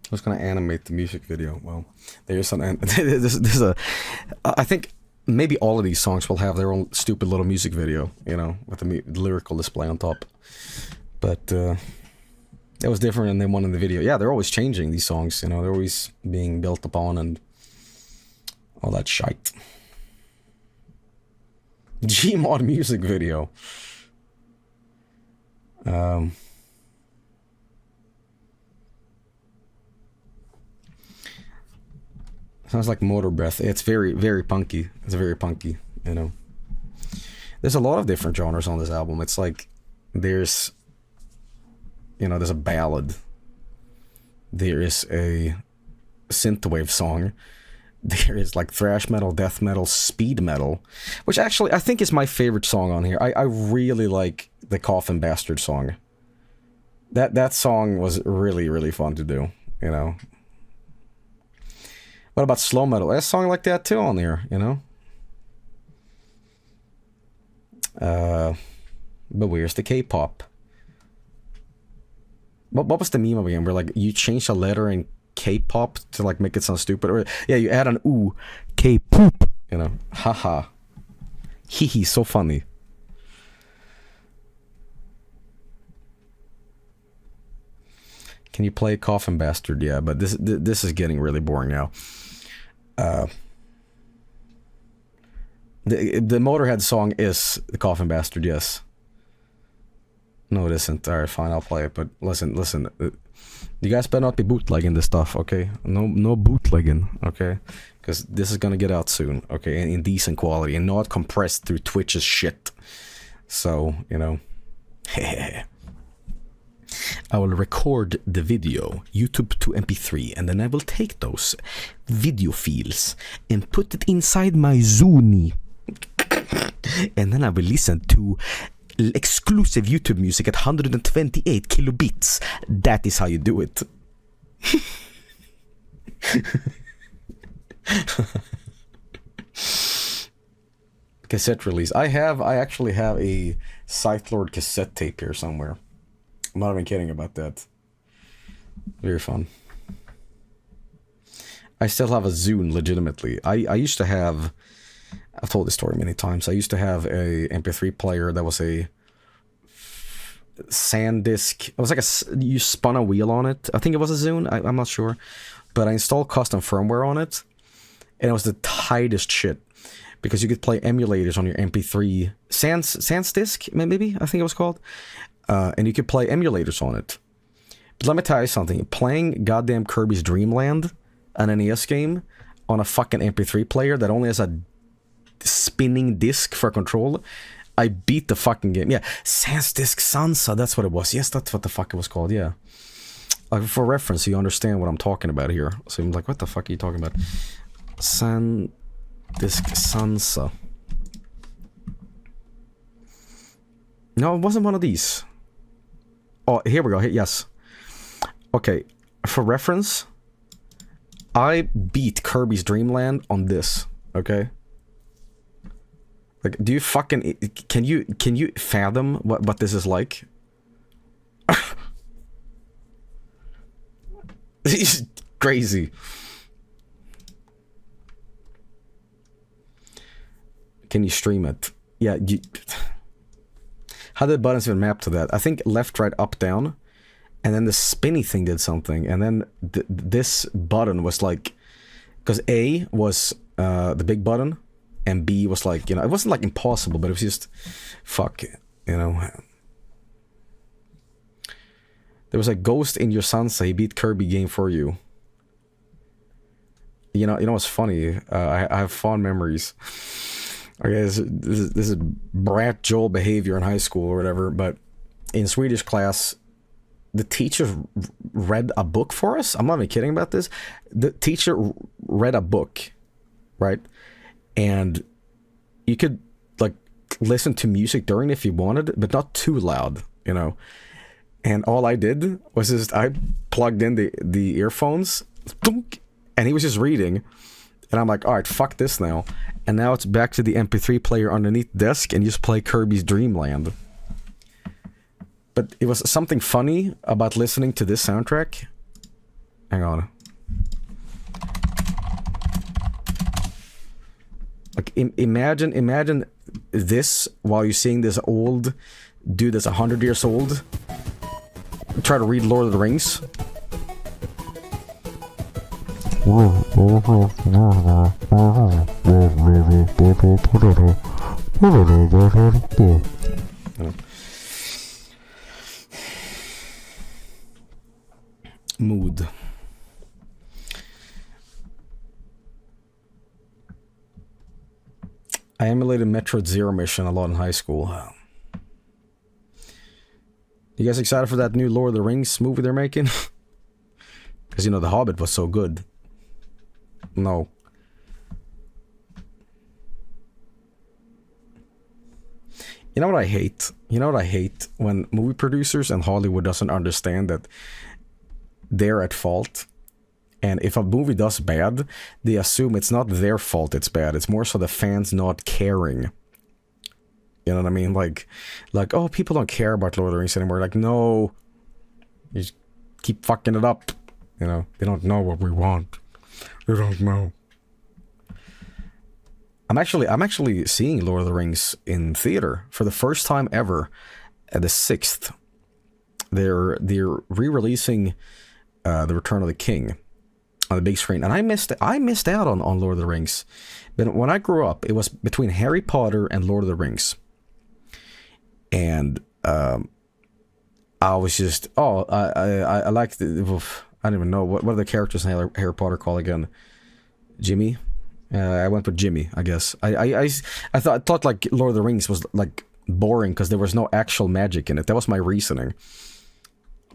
Who's gonna animate the music video? Well, there's there's a. I think maybe all of these songs will have their own stupid little music video, you know, with the lyrical display on top. But it was different than the one in the video. Yeah, they're always changing these songs, you know, they're always being built upon and all that shite. Gmod music video. Sounds like Motor Breath. It's very, very punky. It's very punky, you know. There's a lot of different genres on this album. It's like there's, you know, there's a ballad. There is a synthwave song. There is like thrash metal, death metal, speed metal, which actually I think is my favorite song on here. I really like the Coffin Bastard song. That song was really, really fun to do, you know. What about slow metal? There's a song like that too on here, you know. But where's the K-pop? What was the meme again? Where like you change a letter in K-pop to like make it sound stupid, or yeah, you add an ooh, K-poop, you know. Haha. Hee, so funny. Can you play Coffin Bastard? Yeah, but this is getting really boring now. The Motorhead song is the Coffin Bastard, yes. No, it isn't. Alright, fine, I'll play it. But listen. You guys better not be bootlegging this stuff, okay? No bootlegging, okay? Because this is gonna get out soon, okay? And in decent quality, and not compressed through Twitch's shit. So, you know. I will record the video, YouTube to MP3, and then I will take those video files and put it inside my Zuni. And then I will listen to exclusive YouTube music at 128 kilobits. That is how you do it. Cassette release. I actually have a Scythe Lord cassette tape here somewhere. I'm not even kidding about that. Very fun. I still have a Zune, legitimately. I used to have... I've told this story many times. I used to have a MP3 player that was a SanDisk. It was like you spun a wheel on it. I think it was a Zune. I'm not sure. But I installed custom firmware on it. And it was the tightest shit. Because you could play emulators on your MP3. SanDisk, maybe? I think it was called. And you could play emulators on it. But let me tell you something. Playing goddamn Kirby's Dream Land, an NES game, on a fucking MP3 player that only has a spinning disc for control, I beat the fucking game. Yeah, SanDisk Sansa, that's what it was. Yes, that's what the fuck it was called, yeah. For reference, you understand what I'm talking about here. So I'm like, what the fuck are you talking about? SanDisk Sansa. No, it wasn't one of these. Oh, here we go. Yes. Okay, for reference, I beat Kirby's Dream Land on this, okay? Like, do you fucking... Can you fathom what this is like? It's crazy. Can you stream it? Yeah, how did buttons even map to that? I think left, right, up, down. And then the spinny thing did something. And then this button was like... Because A was the big button. And B was like, you know... It wasn't like impossible, but it was just... Fuck, you know... There was a ghost in your Sansa. He beat Kirby game for you. You know what's funny? I have fond memories. Okay, this is brat Joel behavior in high school or whatever, but in Swedish class, the teacher read a book for us. I'm not even kidding about this. The teacher read a book, right? And you could like listen to music during if you wanted, but not too loud, you know. And all I did was just I plugged in the earphones, and he was just reading. And I'm like, all right, fuck this now. And now it's back to the MP3 player underneath the desk, and you just play Kirby's Dream Land. But it was something funny about listening to this soundtrack. Hang on. Like, imagine this while you're seeing this old dude that's 100 years old try to read Lord of the Rings. Mood. I emulated Metroid Zero Mission a lot in high school. You guys excited for that new Lord of the Rings movie they're making? Because, you know, The Hobbit was so good. No. You know what I hate? You know what I hate? When movie producers and Hollywood doesn't understand that they're at fault. And if a movie does bad, they assume it's not their fault it's bad. It's more so the fans not caring. You know what I mean? Like, oh, people don't care about Lord of the Rings anymore. Like, no. You just keep fucking it up. You know, they don't know what we want. They don't know. I'm actually seeing Lord of the Rings in theater for the first time ever at the 6th. They're re-releasing The Return of the King on the big screen, and I missed out on Lord of the Rings. But when I grew up, it was between Harry Potter and Lord of the Rings, and I was just I liked the, I don't even know what are the characters in Harry Potter called again? Jimmy. I went with Jimmy, I guess. I thought like Lord of the Rings was like boring because there was no actual magic in it. That was my reasoning.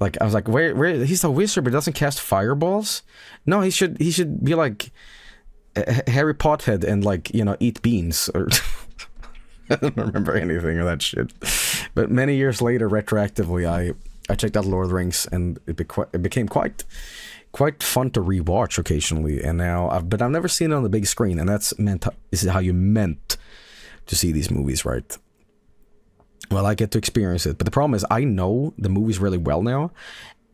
Like, I was like, where he's a wizard but doesn't cast fireballs? No, he should be like Harry Pothead and, like, you know, eat beans. Or I don't remember anything of that shit. But many years later, retroactively, I checked out Lord of the Rings, and it became quite fun to rewatch occasionally. And now, but I've never seen it on the big screen, and this is how you meant to see these movies, right? Well, I get to experience it. But the problem is I know the movies really well now.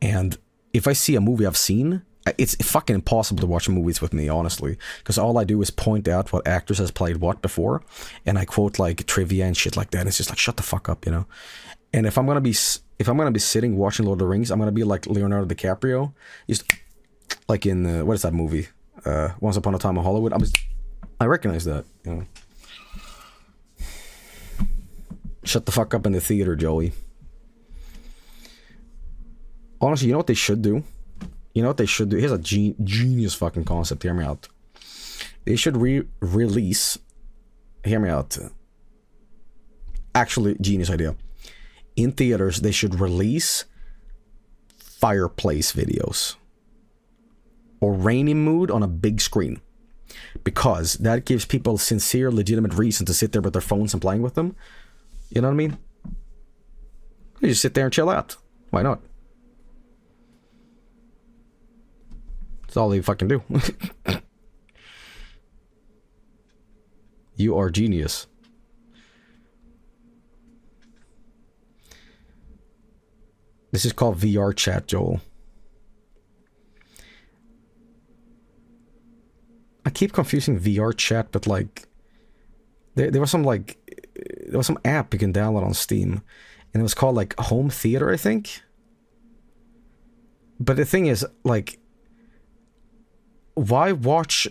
And if I see a movie I've seen, it's fucking impossible to watch movies with me, honestly. Because all I do is point out what actors has played what before. And I quote like trivia and shit like that. And it's just like, shut the fuck up, you know? And if I'm going to be sitting watching Lord of the Rings, I'm going to be like Leonardo DiCaprio. Just like in, what is that movie? Once Upon a Time in Hollywood. I recognize that, you know? Shut the fuck up in the theater, Joey. Honestly, you know what they should do? You know what they should do? Here's a genius fucking concept. Hear me out. They should release. Hear me out. Actually, genius idea. In theaters, they should release fireplace videos. Or rainy mood on a big screen. Because that gives people sincere, legitimate reason to sit there with their phones and playing with them. You know what I mean? You just sit there and chill out. Why not? That's all they fucking do. You are genius. This is called VR chat, Joel. I keep confusing VR chat, but like there was some app you can download on Steam, and it was called like Home Theater, I think. But the thing is, like, why watch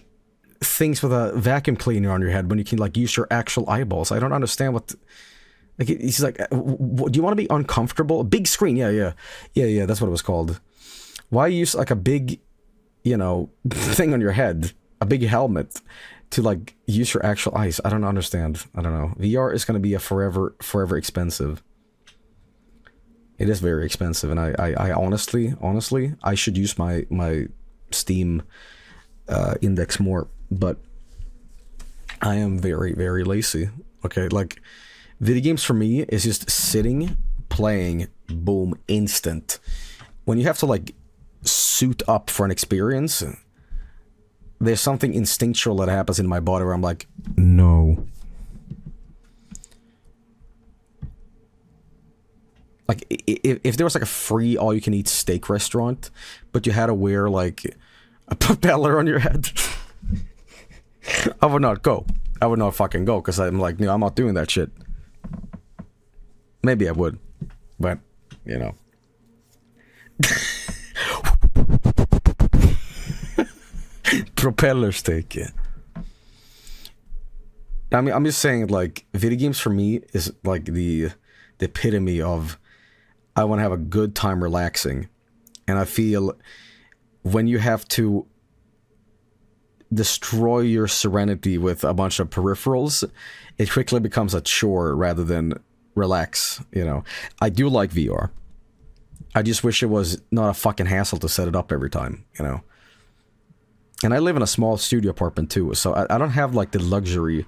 things with a vacuum cleaner on your head when you can like use your actual eyeballs? I don't understand what. Like, he's like, do you want to be uncomfortable? A big screen, yeah. That's what it was called. Why use like a big, you know, thing on your head, a big helmet, to like use your actual eyes? I don't understand. I don't know. VR is going to be a forever expensive. It is very expensive, and I honestly, I should use my Steam index more, but I am very, very lazy. Okay, like video games for me is just sitting, playing, boom, instant. When you have to like suit up for an experience, there's something instinctual that happens in my body where I'm like, no. Like, if there was like a free all-you-can-eat steak restaurant, but you had to wear like a propeller on your head, I would not go. I would not fucking go, because I'm like, no, I'm not doing that shit. Maybe I would, but you know. Propeller steak, yeah. I mean, I'm just saying, like, video games for me is like the epitome of, I want to have a good time relaxing, and I feel when you have to destroy your serenity with a bunch of peripherals, it quickly becomes a chore rather than relax, you know. I do like VR. I just wish it was not a fucking hassle to set it up every time, you know. And I live in a small studio apartment too, so I don't have like the luxury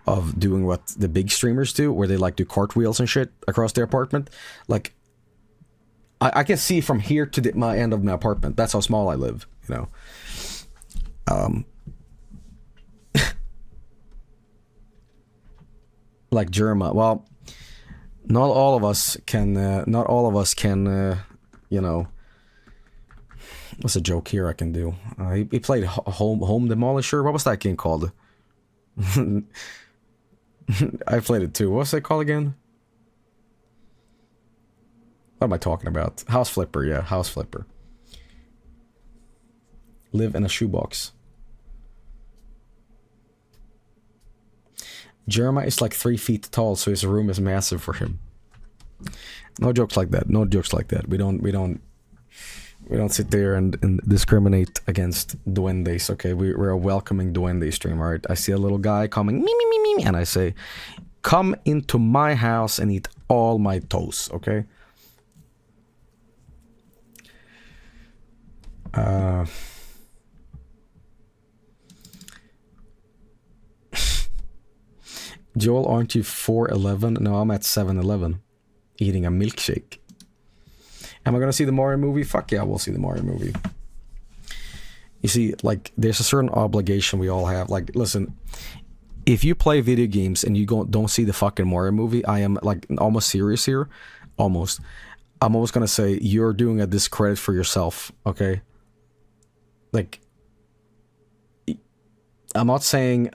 of doing what the big streamers do, where they like do cartwheels and shit across their apartment. Like, I can see from here to my end of my apartment. That's how small I live, you know. Like Germa. Well, not all of us can. You know. What's a joke here I can do? He played Home Demolisher. What was that game called? I played it too. What's that called again? What am I talking about? House Flipper, yeah, House Flipper. Live in a shoebox. Jeremiah is like 3 feet tall, so his room is massive for him. No jokes like that. No jokes like that. We don't sit there and discriminate against duendes, okay? We're a welcoming duende stream, alright? I see a little guy coming, me, me, me, me, me, and I say, come into my house and eat all my toes, okay? Joel, aren't you 4'11"? No, I'm at 7'11", eating a milkshake. Am I gonna see the Mario movie? Fuck yeah, we'll see the Mario movie. You see, like, there's a certain obligation we all have. Like, listen, if you play video games and you don't see the fucking Mario movie, I am, like, almost serious here. Almost. I'm almost gonna say you're doing a discredit for yourself, okay? Like, I'm not saying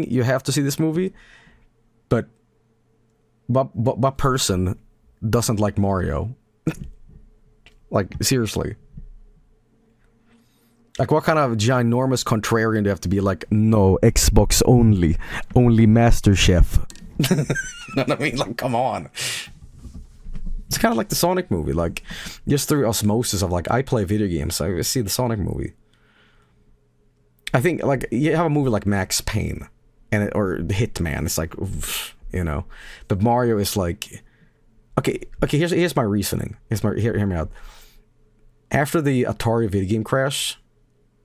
you have to see this movie, but what person doesn't like Mario? Like, seriously. Like, what kind of ginormous contrarian do you have to be? Like, no, Xbox only Master Chef. You know what I mean? Like, come on. It's kind of like the Sonic movie. Like, just through osmosis of, like, I play video games, so I see the Sonic movie. I think, like, you have a movie like Max Payne, or Hitman. It's like, oof, you know. But Mario is like, okay. Here's my reasoning. Hear me out. After the Atari video game crash,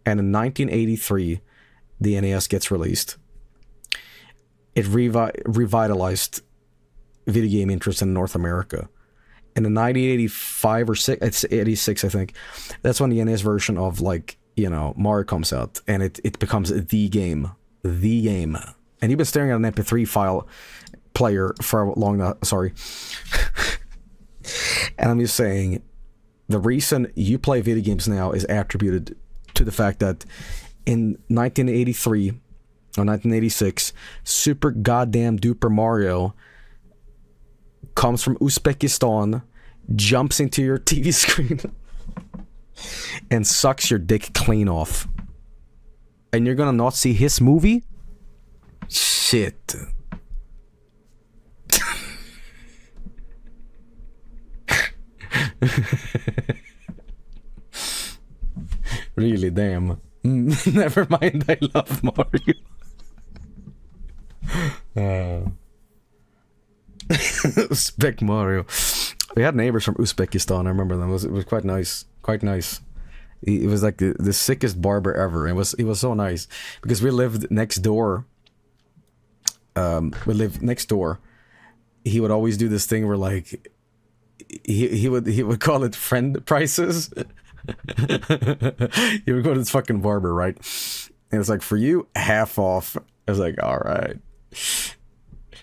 and in 1983, the NES gets released. It revitalized video game interest in North America. And in 1985 or 86, I think, that's when the NES version of, like, you know, Mario comes out, and it becomes the game. And you've been staring at an MP3 file player for a long now. Sorry. And I'm just saying, the reason you play video games now is attributed to the fact that in 1983 or 1986, Super Goddamn Duper Mario comes from Uzbekistan, jumps into your TV screen, and sucks your dick clean off. And you're gonna not see his movie? Shit. Really, damn. Never mind, I love Mario. Uzbek Mario. We had neighbors from Uzbekistan. I remember them. It was quite nice. Quite nice. He was like the sickest barber ever. He was so nice because we lived next door. He would always do this thing where, like, he would call it friend prices. He would go to this fucking barber, right? And it's like, for you, half off. I was like, all right,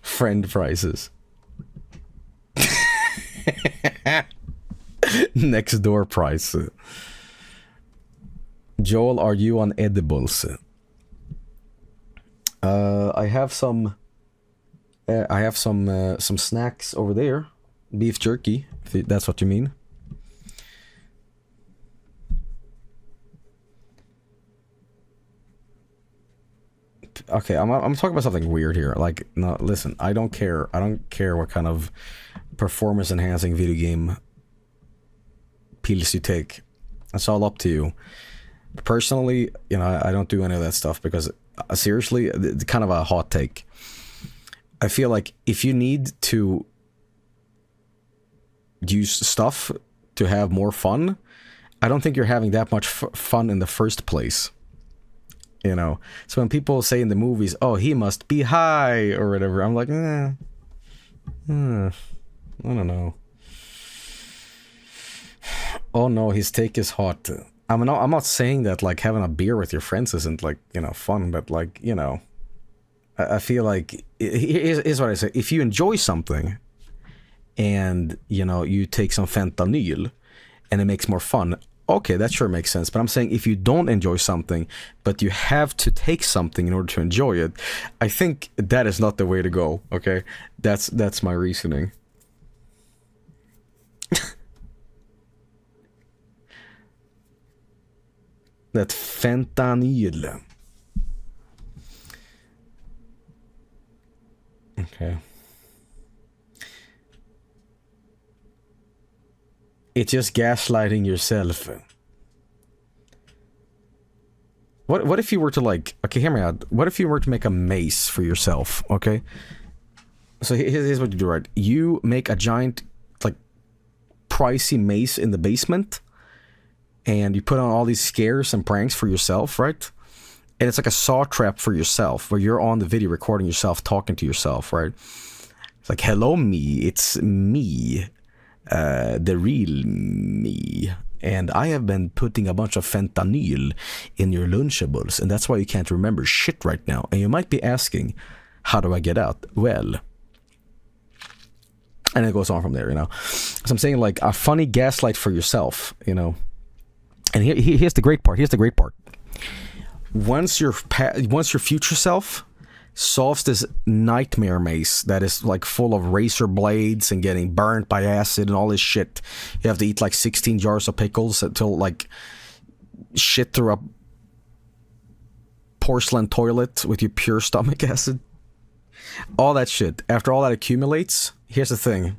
friend prices. Next door price. Joel, are you on edibles? I have some. I have some snacks over there. Beef jerky, if that's what you mean. Okay, I'm talking about something weird here. Like, no, listen, I don't care. I don't care what kind of performance-enhancing video game pills you take. It's all up to you. Personally, you know, I don't do any of that stuff because, seriously, it's kind of a hot take. I feel like if you need to use stuff to have more fun, I don't think you're having that much fun in the first place. You know, so when people say in the movies, "Oh, he must be high" or whatever, I'm like, I don't know. Oh no, his take is hot. I'm not saying that like having a beer with your friends isn't like, you know, fun, but like, you know, I feel like here's what I say: if you enjoy something, and you know you take some fentanyl, and it makes more fun. Okay, that sure makes sense. But I'm saying if you don't enjoy something, but you have to take something in order to enjoy it, I think that is not the way to go. Okay, that's my reasoning. That fentanyl. Okay. It's just gaslighting yourself. What if you were to like... Okay, hear me out. What if you were to make a mace for yourself, okay? So here's what you do, right? You make a giant, like, pricey mace in the basement, and you put on all these scares and pranks for yourself, right? And it's like a saw trap for yourself, where you're on the video recording yourself, talking to yourself, right? It's like, hello me, it's me. The real me, and I have been putting a bunch of fentanyl in your Lunchables, and that's why you can't remember shit right now. And you might be asking, how do I get out? Well, and it goes on from there, you know. So I'm saying like a funny gaslight for yourself, you know. And here's the great part. Here's the great part. Once your future self solves this nightmare maze that is like full of razor blades and getting burnt by acid and all this shit. You have to eat like 16 jars of pickles until like shit through a porcelain toilet with your pure stomach acid. All that shit. After all that accumulates, here's the thing.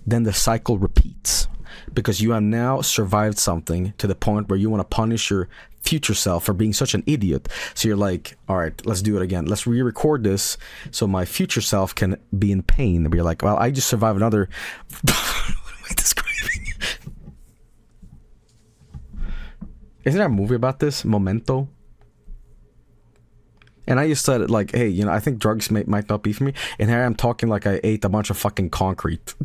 Then the cycle repeats. Because you have now survived something to the point where you want to punish your future self for being such an idiot. So you're like, all right, let's do it again. Let's re-record this so my future self can be in pain. And be like, well, I just survived another... What am I describing? Isn't there a movie about this? Memento? And I just said, like, hey, you know, I think drugs might not be for me. And here I'm talking like I ate a bunch of fucking concrete.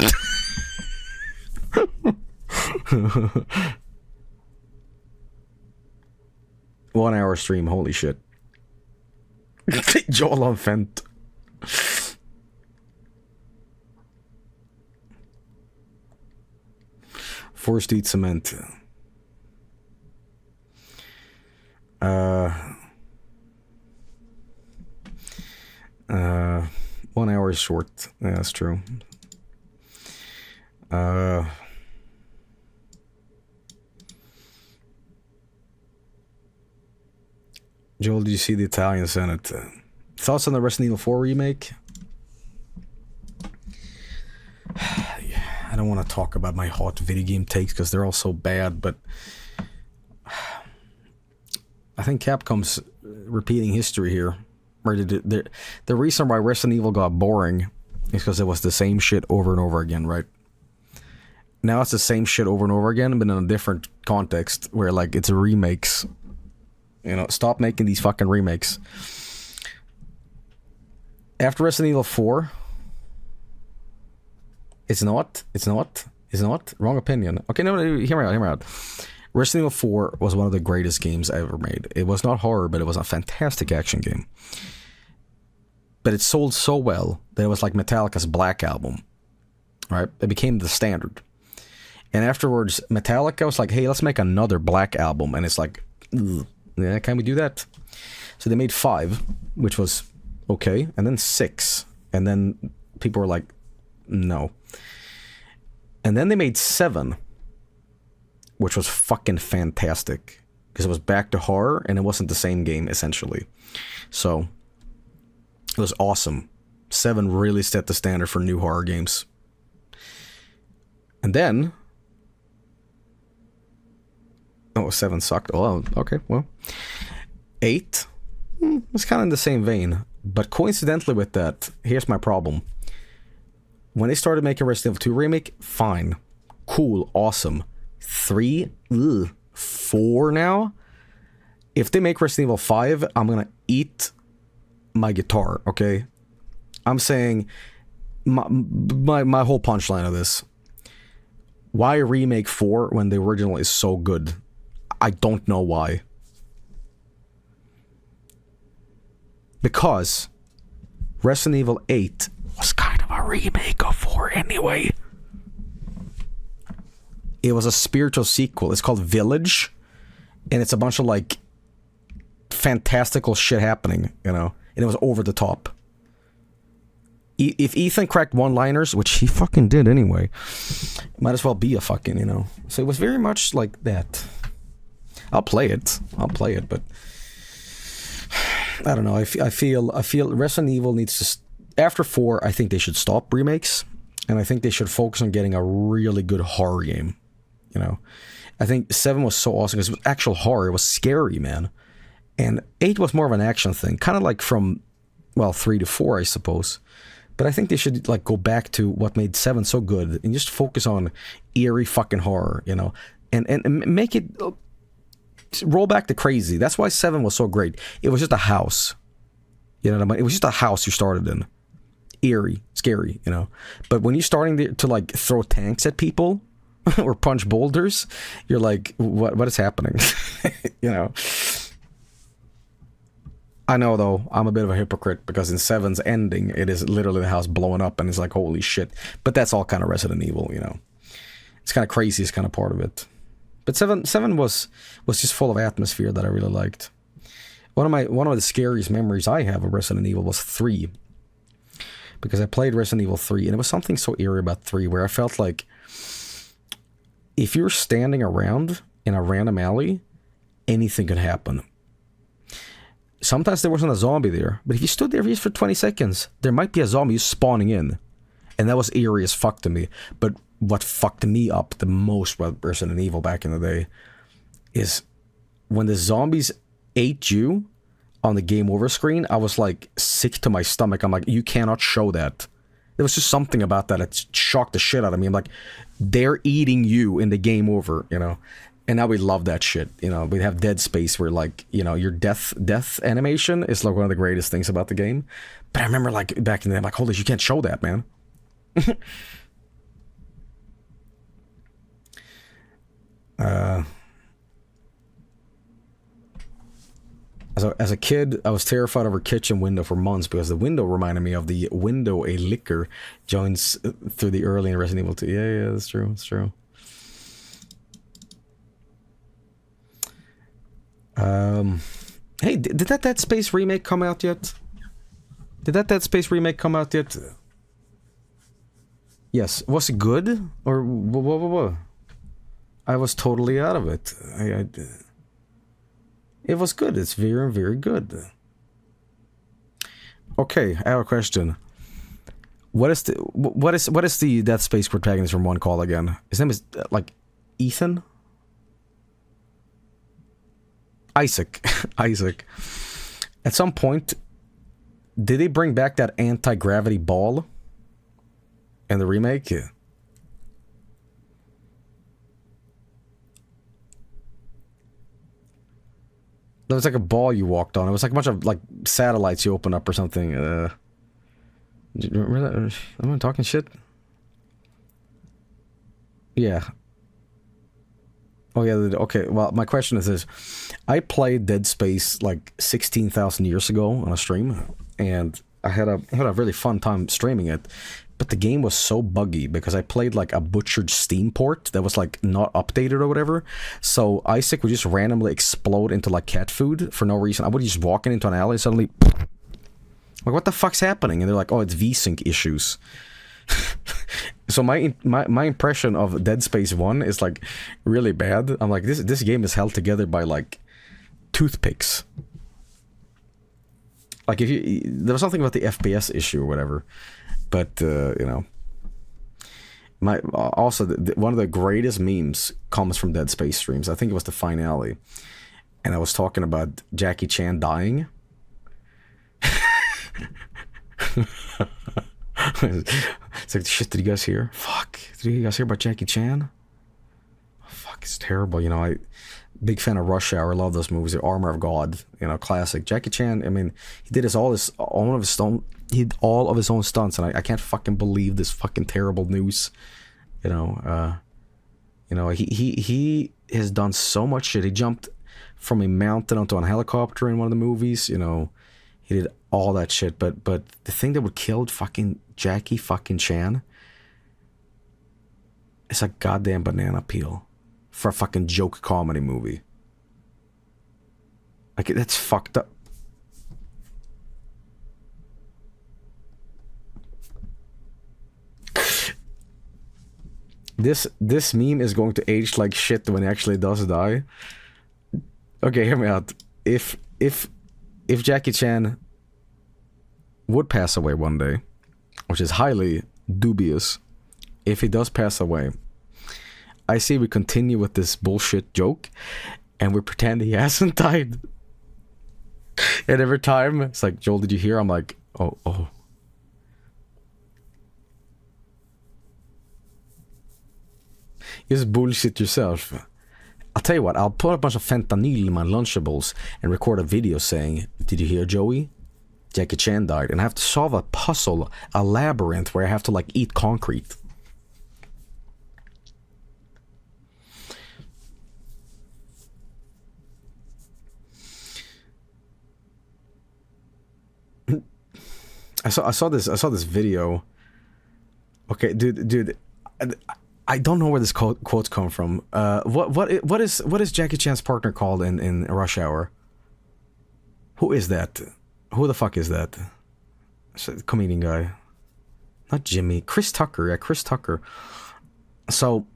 1 hour stream, holy shit. Joel on Fent. Forced to eat cement. 1 hour is short. Yeah, that's true. Joel, did you see the Italian Senate? Thoughts on the Resident Evil 4 remake? I don't want to talk about my hot video game takes because they're all so bad, but I think Capcom's repeating history here. The reason why Resident Evil got boring is because it was the same shit over and over again, right? Now it's the same shit over and over again, but in a different context where like it's remakes. You know, stop making these fucking remakes. After Resident Evil 4, it's not. Wrong opinion. Okay, no, hear me out. Resident Evil 4 was one of the greatest games I ever made. It was not horror, but it was a fantastic action game. But it sold so well that it was like Metallica's Black Album. right? It became the standard. And afterwards, Metallica was like, hey, let's make another Black album. And it's like, ugh, yeah, can we do that? So they made 5, which was okay. And then 6. And then people were like, no. And then they made 7, which was fucking fantastic. Because it was back to horror, and it wasn't the same game, essentially. So, it was awesome. 7 really set the standard for new horror games. And then... Oh, 7 sucked. Oh, okay, well. 8 was kind of in the same vein. But coincidentally with that, here's my problem. When they started making Resident Evil 2 Remake, fine. Cool, awesome. 3, ugh. 4 now? If they make Resident Evil 5, I'm gonna eat my guitar, okay? I'm saying, my whole punchline of this. Why remake 4 when the original is so good? I don't know why. Because Resident Evil 8 was kind of a remake of 4 anyway. It was a spiritual sequel. It's called Village. And it's a bunch of like fantastical shit happening, you know? And it was over the top. If Ethan cracked one-liners, which he fucking did anyway, might as well be a fucking, you know. So it was very much like that. I'll play it, but I don't know. I feel Resident Evil needs to... After 4, I think they should stop remakes, and I think they should focus on getting a really good horror game, you know. I think 7 was so awesome because it was actual horror. It was scary, man. And 8 was more of an action thing, kind of like from, well, 3 to 4, I suppose. But I think they should like go back to what made 7 so good and just focus on eerie fucking horror, you know, and make it roll back to crazy. That's why 7 was so great. It was just a house, you know what I mean? It was just a house you started in, eerie, scary, you know. But when you're starting to like throw tanks at people or punch boulders, you're like, what is happening? You know. I know, though, I'm a bit of a hypocrite because in 7's ending, it is literally the house blowing up and it's like, holy shit. But that's all kind of Resident Evil, you know. It's kind of crazy, it's kind of part of it. But 7 was just full of atmosphere that I really liked. One of the scariest memories I have of Resident Evil was 3. Because I played Resident Evil 3, and it was something so eerie about 3 where I felt like if you're standing around in a random alley, anything could happen. Sometimes there wasn't a zombie there, but if you stood there just for 20 seconds, there might be a zombie spawning in. And that was eerie as fuck to me. But what fucked me up the most with Resident Evil back in the day is when the zombies ate you on the game over screen, I was like sick to my stomach. I'm like, you cannot show that. There was just something about that that shocked the shit out of me. I'm like, they're eating you in the game over, you know. And now we love that shit, you know. We have Dead Space where, like, you know, your death animation is like one of the greatest things about the game. But I remember, like, back in the day, I'm like, holy shit, you can't show that, man. As a kid, I was terrified of our kitchen window for months because the window reminded me of the window a licker joins through the early in Resident Evil 2. Yeah, that's true, that's true. Hey, did that Dead Space remake come out yet? Did that Dead Space remake come out yet? Yes. Was it good? Or what? I was totally out of it. It was good. It's very, very good. Okay, I have a question. What is the Dead Space protagonist from 1 called again? His name is like Ethan? Isaac. Isaac. At some point, did they bring back that anti-gravity ball in the remake? There was like a ball you walked on. It was like a bunch of like satellites you open up or something. Do you remember that? Am I talking shit? Yeah. Oh yeah, okay, well, my question is this. I played Dead Space like 16,000 years ago on a stream, and I had a really fun time streaming it. but the game was so buggy because I played like a butchered Steam port that was like not updated or whatever. So Isaac would just randomly explode into like cat food for no reason. I would just walk into an alley and suddenly, like, what the fuck's happening? And they're like, oh, it's VSync issues. So my impression of Dead Space 1 is like really bad. I'm like, this game is held together by like toothpicks. Like, if you, there was something about the FPS issue or whatever, but you know, also one of the greatest memes comes from Dead Space streams. I think it was the finale, and I was talking about Jackie Chan dying. It's like, shit, did you guys hear? Fuck, did you guys hear about Jackie Chan? Oh, fuck, it's terrible. You know, I big fan of Rush Hour. Love those movies. The Armor of God, you know, classic. Jackie Chan, I mean, he did all of his own stunts, and I can't fucking believe this fucking terrible news. You know, he has done so much shit. He jumped from a mountain onto a helicopter in one of the movies. You know, he did all that shit. But the thing that would kill fucking Jackie fucking Chan is a goddamn banana peel for a fucking joke comedy movie. Like, that's fucked up. This meme is going to age like shit when it actually does die. Okay, hear me out. If Jackie Chan would pass away one day, which is highly dubious, if he does pass away, I say we continue with this bullshit joke and we pretend he hasn't died. And every time it's like, Joel, did you hear? I'm like, oh. Just bullshit yourself. I'll tell you what, I'll put a bunch of fentanyl in my Lunchables and record a video saying, did you hear, Joey? Jackie Chan died. And I have to solve a puzzle, a labyrinth where I have to like eat concrete. I saw this video. Okay, dude, I don't know where this quotes come from. What is Jackie Chan's partner called in Rush Hour? Who is that? Who the fuck is that? It's a comedian guy. Not Jimmy. Chris Tucker. Yeah, Chris Tucker. So,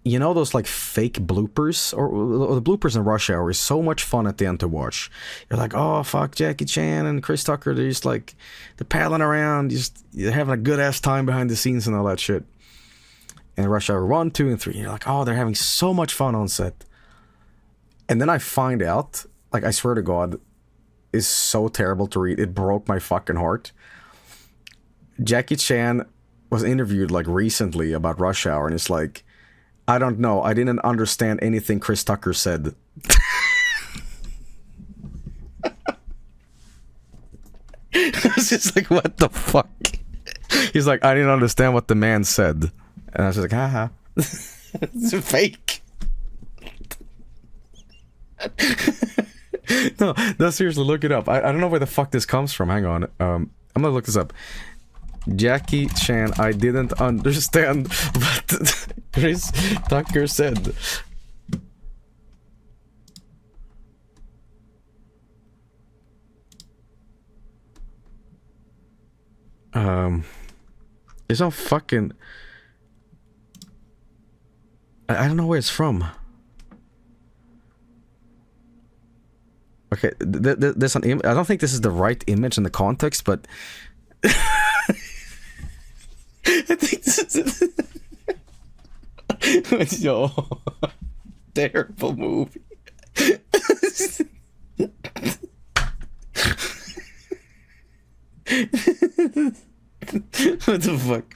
you know those like fake bloopers? Or the bloopers in Rush Hour is so much fun at the end to watch. You're like, oh, fuck, Jackie Chan and Chris Tucker. They're just like, they're paddling around. You're having a good ass time behind the scenes and all that shit. And Rush Hour 1, 2, and 3. You're like, oh, they're having so much fun on set. And then I find out, like, I swear to God, is so terrible to read. It broke my fucking heart. Jackie Chan was interviewed like recently about Rush Hour, and it's like, I don't know, I didn't understand anything Chris Tucker said. It's just like, what the fuck? He's like, I didn't understand what the man said. And I was just like, haha. It's fake. No, seriously, look it up. I don't know where the fuck this comes from. Hang on. I'm gonna look this up. Jackie Chan, I didn't understand what Chris Tucker said. It's all fucking... I don't know where it's from. Okay, there's an I don't think this is the right image in the context, but I think this is yo, terrible movie. What the fuck?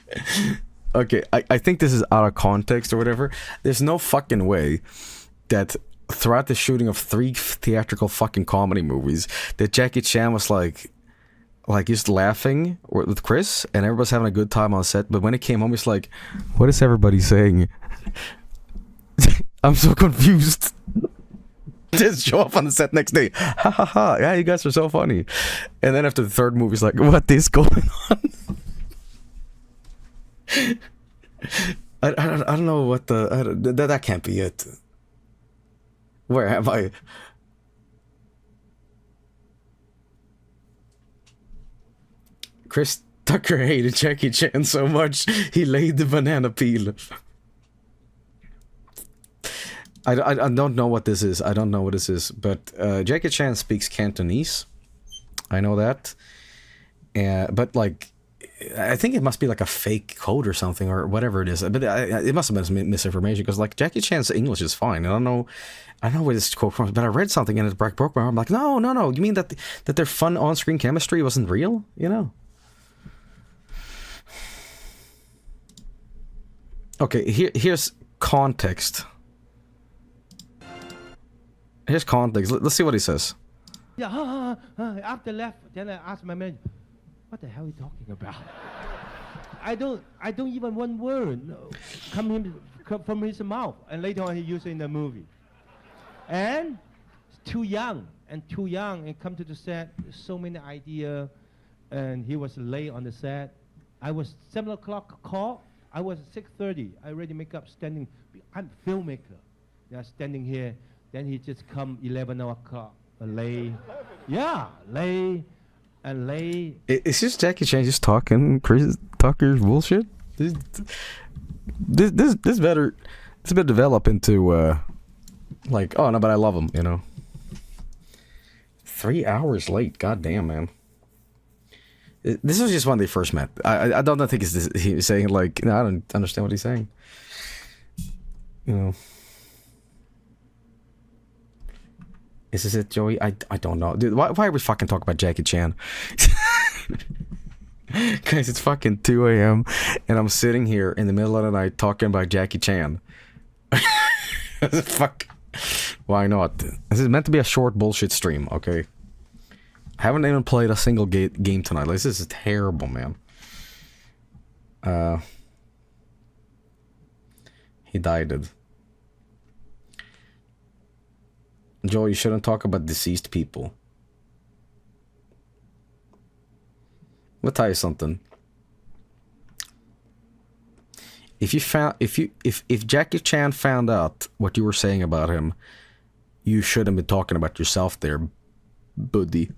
Okay, I think this is out of context or whatever. There's no fucking way that throughout the shooting of 3 theatrical fucking comedy movies that Jackie Chan was like just laughing with Chris and everybody's having a good time on set, but when it came home he's like, what is everybody saying? I'm so confused. Just show up on the set next day. Ha ha ha, yeah, you guys are so funny. And then after the third movie he's like, what is going on? I don't know what that can't be it. Where have I? Chris Tucker hated Jackie Chan so much he laid the banana peel. I don't know what this is. I don't know what this is, but Jackie Chan speaks Cantonese. I know that. But like, I think it must be like a fake code or something or whatever it is. But it must have been some misinformation because like Jackie Chan's English is fine. I don't know where this quote from, but I read something and it broke my heart. I'm like, no. You mean that their fun on-screen chemistry wasn't real? You know? Okay, here's context. Here's context. Let's see what he says. Yeah, after left, then I asked my manager, what the hell are you talking about? I don't even one word come from his mouth, and later on he used it in the movie. And too young, and come to the set, so many ideas, and he was late on the set. I was 7 o'clock call, I was 6:30, I already make up standing, I'm filmmaker, yeah, standing here, then he just come 11 o'clock, late, yeah, late. And lay. Is this Jackie Chan just talking Chris Tucker's bullshit? This better develop into like, oh no, but I love him, you know. 3 hours late, goddamn, man. This was just when they first met. I don't think he's saying like, no, I don't understand what he's saying. You know. Is this it, Joey? I don't know. Dude, why are we fucking talking about Jackie Chan? Guys, it's fucking 2 a.m. and I'm sitting here in the middle of the night talking about Jackie Chan. Fuck. Why not? This is meant to be a short bullshit stream, okay? I haven't even played a single game tonight. Like, this is terrible, man. He died. Joe, you shouldn't talk about deceased people. I'll tell you something. If Jackie Chan found out what you were saying about him, you shouldn't be talking about yourself there, buddy.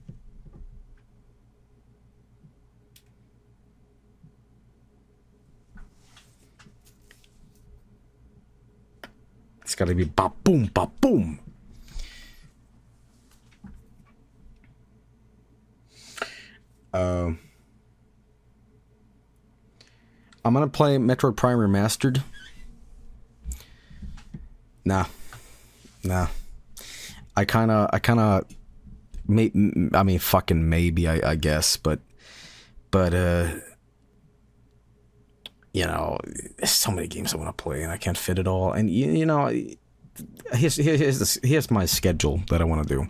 It's gotta be ba boom, ba boom. I'm gonna play Metroid Prime Remastered. Nah. I mean, fucking maybe, I guess, but you know, there's so many games I want to play and I can't fit it all. And you know, here's my schedule that I want to do.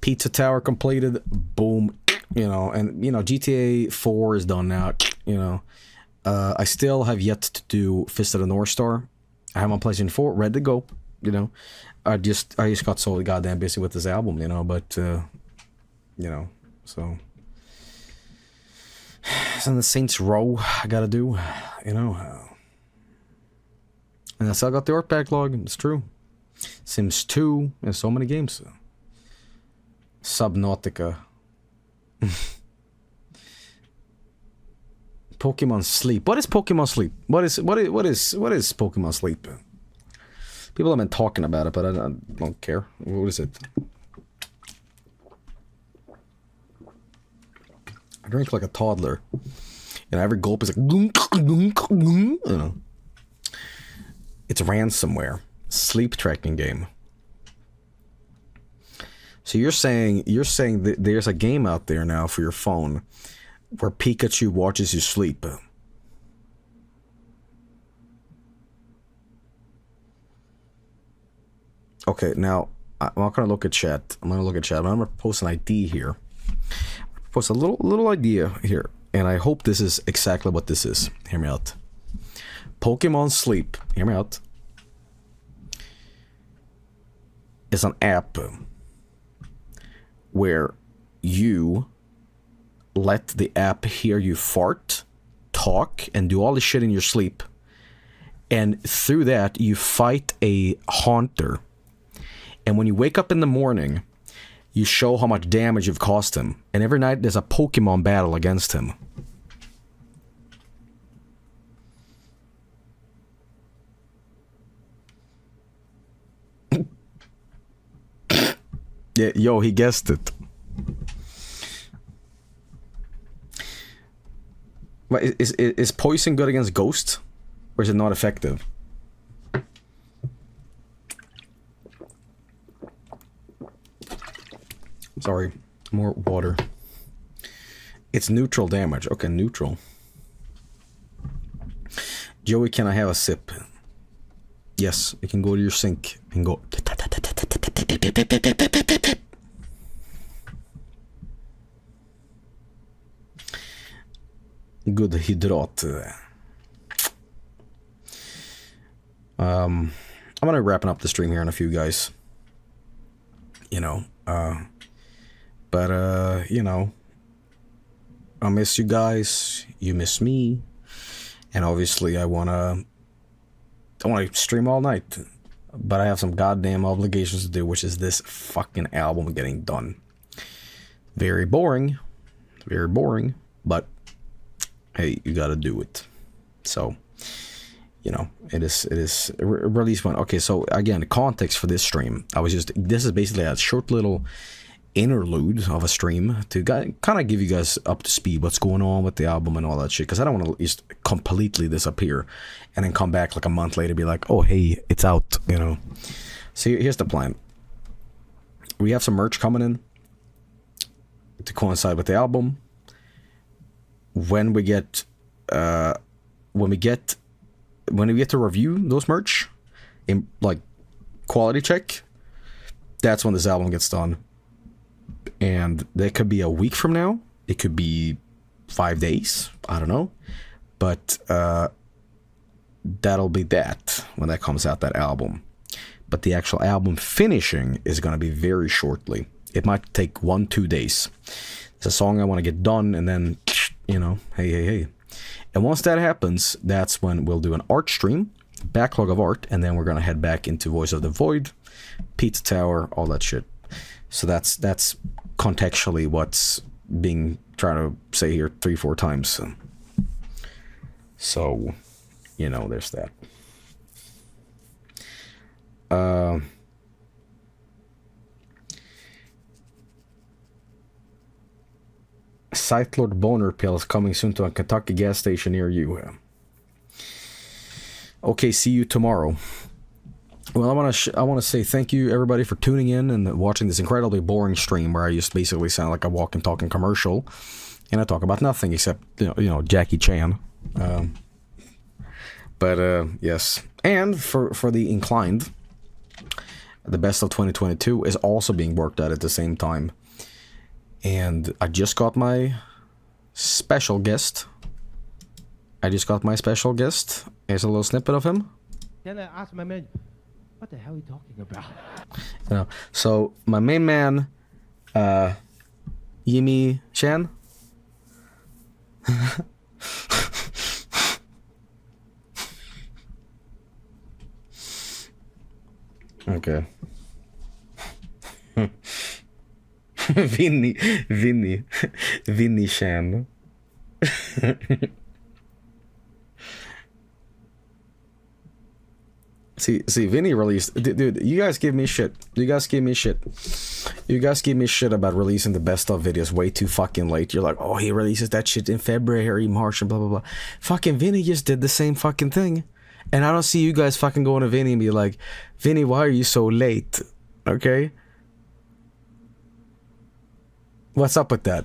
Pizza Tower completed, boom, you know, and you know, GTA 4 is done now, you know. I still have yet to do Fist of the North Star. I have my PlayStation 4 ready to go, you know. I just got so goddamn busy with this album, you know, but you know, so and the Saints Row I gotta do, you know. And I still got the art backlog, it's true. Sims 2, there's so many games. Subnautica. Pokemon Sleep. What is Pokemon Sleep? What is Pokemon Sleep? People have been talking about it, but I don't care. What is it? I drink like a toddler. And every gulp is like, you know. It's ransomware. Sleep tracking game. So you're saying that there's a game out there now for your phone where Pikachu watches you sleep. Okay, now I'm not gonna look at chat. I'm gonna post an ID here. Post a little idea here, and I hope this is exactly what this is. Hear me out. Pokemon Sleep. Hear me out. It's an app where you let the app hear you fart talk and do all this shit in your sleep. And through that, you fight a haunter. And when you wake up in the morning, you show how much damage you've caused him. And every night there's a Pokemon battle against him. Yeah, yo, he guessed it. But is poison good against ghosts? Or is it not effective? Sorry, more water. It's neutral damage. Okay, neutral. Joey, can I have a sip? Yes, you can go to your sink and go. Good hydrat. I'm gonna wrapping up the stream here in a few, guys. You know, you know, I miss you guys. You miss me, and obviously I wanna stream all night. But I have some goddamn obligations to do, which is this fucking album getting done. Very boring, but hey, you gotta do it. So, you know, it is release one. Okay, so again, the context for this stream, this is basically a short little interlude of a stream to kind of give you guys up to speed what's going on with the album and all that shit, because I don't want to just completely disappear and then come back like a month later and be like, oh hey, it's out, you know. So here's the plan. We have some merch coming in to coincide with the album. When we get to review those merch in like quality check, that's when this album gets done. And that could be a week from now, it could be 5 days, I don't know, but that'll be that when that comes out, that album. But the actual album finishing is going to be very shortly. It might take 1-2 days. It's a song I want to get done, and then, you know, hey. And once that happens, that's when we'll do an art stream, backlog of art, and then we're going to head back into Voice of the Void, Pizza Tower, all that shit. So that's contextually what's being trying to say here 3-4 times. So, you know, there's that. Site Lord Boner Pills coming soon to a Kentucky gas station near you. Okay, see you tomorrow. Well, I want to say thank you everybody for tuning in and watching this incredibly boring stream where I just basically sound like a walking talking commercial, and I talk about nothing except you know Jackie Chan. Yes, and for the inclined, the best of 2022 is also being worked at the same time, and I just got my special guest. Here's a little snippet of him. Then I asked my man, what the hell are you talking about? So my main man, Yimi Chan. Okay. Vinny Chan. See, Vinny released... Dude, you guys give me shit. You guys give me shit about releasing the best of videos way too fucking late. You're like, oh, he releases that shit in February, March, and blah, blah, blah. Fucking Vinny just did the same fucking thing. And I don't see you guys fucking going to Vinny and be like, Vinny, why are you so late? Okay? What's up with that?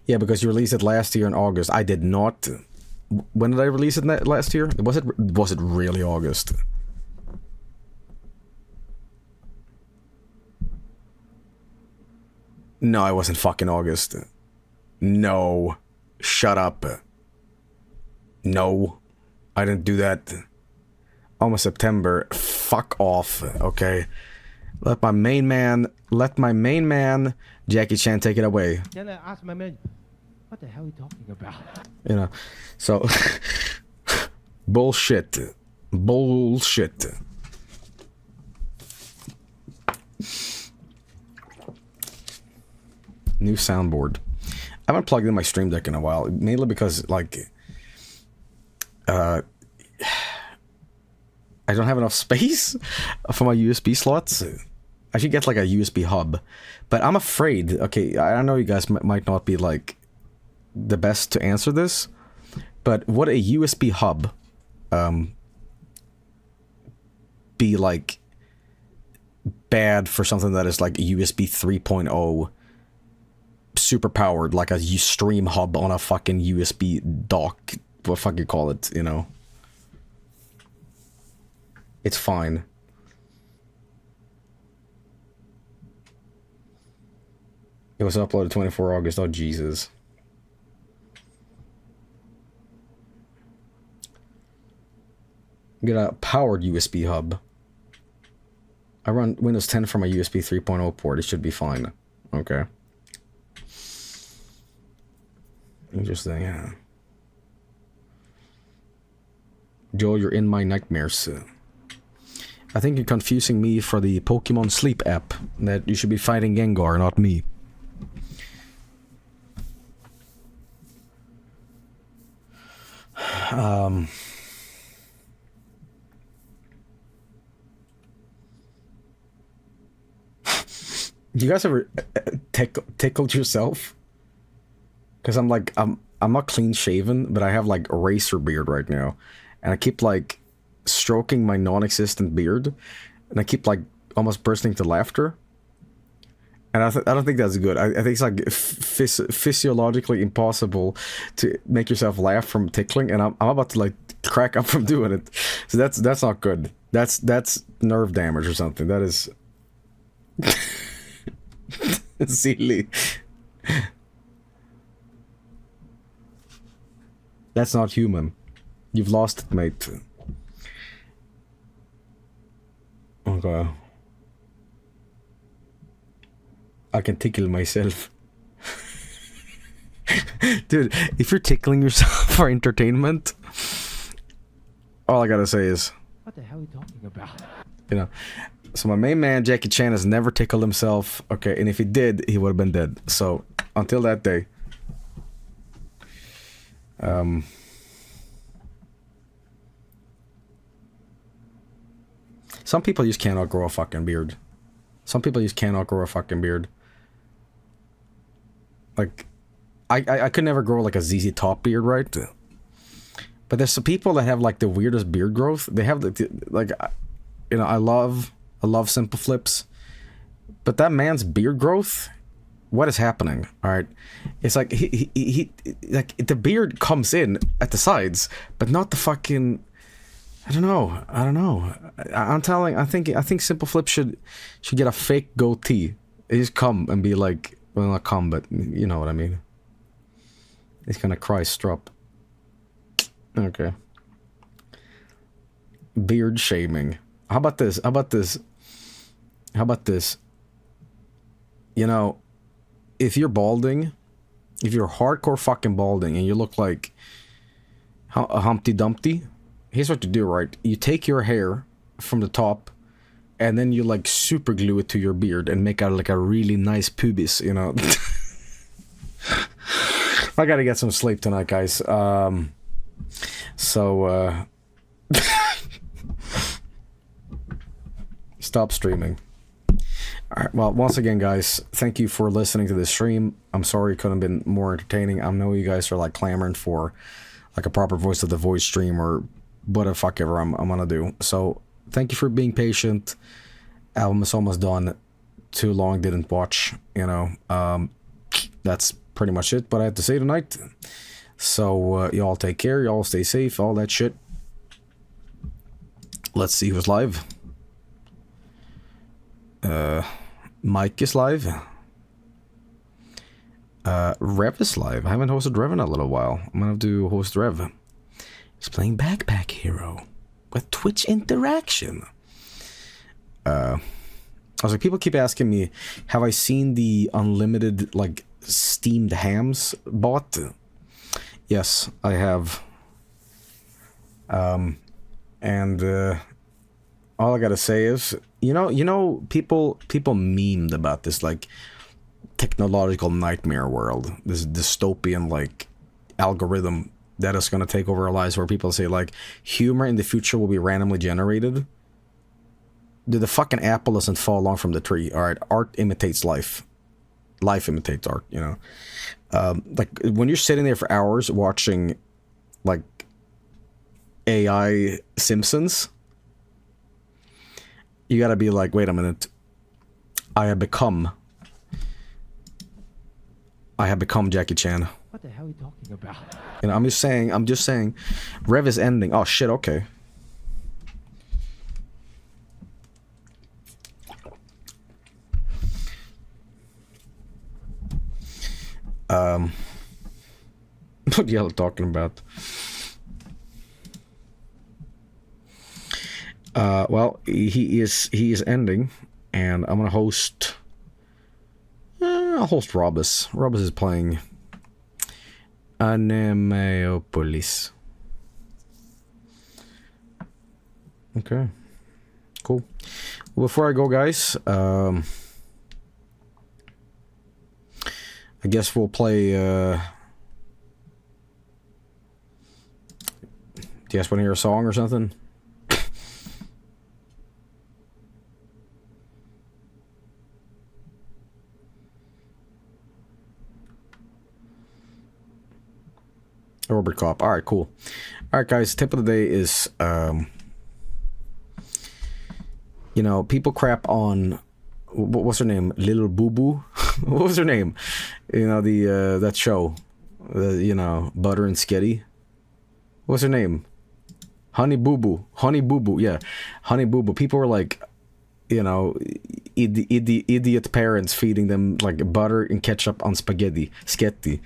Yeah, because you released it last year in August. I did not. When did I release it last year? Was it really August? No, it wasn't fucking August. No. Shut up. No. I didn't do that. Almost September. Fuck off, okay? Let my main man, Jackie Chan, take it away. Then I asked my manager, what the hell are you talking about? You know, so bullshit. New soundboard. I haven't plugged in my Stream Deck in a while, mainly because like I don't have enough space for my USB slots. I should get like a USB hub, but I'm afraid. Okay, I know you guys might not be like the best to answer this, but would a USB hub be like bad for something that is like USB 3.0 super powered, like a stream hub on a fucking USB dock? What fuck you call it, you know? It's fine. It was uploaded 24 August. Oh, Jesus. Get a powered USB hub. I run Windows 10 from a USB 3.0 port. It should be fine. Okay. Interesting, yeah. Joel, you're in my nightmares. I think you're confusing me for the Pokemon Sleep app. That you should be fighting Gengar, not me. You guys ever tickled yourself? Because I'm not clean shaven, but I have like a razor beard right now, and I keep like stroking my non-existent beard, and I keep like almost bursting into laughter. And I don't think that's good. I think it's like physiologically impossible to make yourself laugh from tickling, and I'm about to like crack up from doing it. So that's not good. That's nerve damage or something. That is silly. That's not human. You've lost it, mate. Okay. I can tickle myself. Dude, if you're tickling yourself for entertainment, all I gotta say is, What the hell are you talking about? you know. So my main man, Jackie Chan, has never tickled himself. Okay, and if he did, he would have been dead. So, until that day. Some people just cannot grow a fucking beard. Some people just cannot grow a fucking beard. Like, I could never grow like a ZZ Top beard, right? But there's some people that have like the weirdest beard growth. They have like, you know, I love Simple Flips, but that man's beard growth, what is happening? All right, it's like he like the beard comes in at the sides, but not the fucking. I don't know. I think Simple Flip should get a fake goatee. It just come and be like, well, not come, but you know what I mean. He's gonna cry strop. Okay. Beard shaming. How about this? You know, if you're balding, if you're hardcore fucking balding and you look like a Humpty Dumpty, here's what you do, right? You take your hair from the top and then you like super glue it to your beard and make out like a really nice pubis, you know. I gotta get some sleep tonight, guys. Stop streaming. Alright, well, once again, guys, thank you for listening to this stream. I'm sorry it couldn't have been more entertaining. I know you guys are like clamoring for like a proper voice of the voice stream or what the fuck ever I'm gonna do. So thank you for being patient. Album is almost done. Too long, didn't watch, you know. That's pretty much it what I had to say tonight. So y'all take care, y'all stay safe, all that shit. Let's see who's live. Mike is live. Rev is live. I haven't hosted Rev in a little while. I'm gonna have to host Rev. He's playing Backpack Hero with Twitch interaction. I was like, people keep asking me, have I seen the unlimited, like, steamed hams bought? Yes, I have. And all I gotta say is, people memed about this, like, technological nightmare world, this dystopian, like, algorithm that is gonna take over our lives, where people say, like, humor in the future will be randomly generated. Dude, the fucking apple doesn't fall along from the tree, alright? Art imitates life. Life imitates art, you know? Like, when you're sitting there for hours watching, like, AI Simpsons, you gotta be like, wait a minute. I have become Jackie Chan. What the hell are you talking about? You know, I'm just saying, Rev is ending. Oh shit, okay. What y'all talking about? Well, he is ending, and I'm gonna host. I'll host Robus. Robus is playing Anemopolis. Okay, cool. Before I go, guys, I guess we'll play. Do you guys want to hear a song or something? Robert Kopp. All right, cool. All right, guys. Tip of the day is, people crap on what's her name, Little Boo Boo. What was her name? You know, the that show, Butter and Sketty. What's her name? Honey Boo Boo. Honey Boo Boo. Yeah, Honey Boo Boo. People were like, idiot parents feeding them like butter and ketchup on spaghetti. Sketty,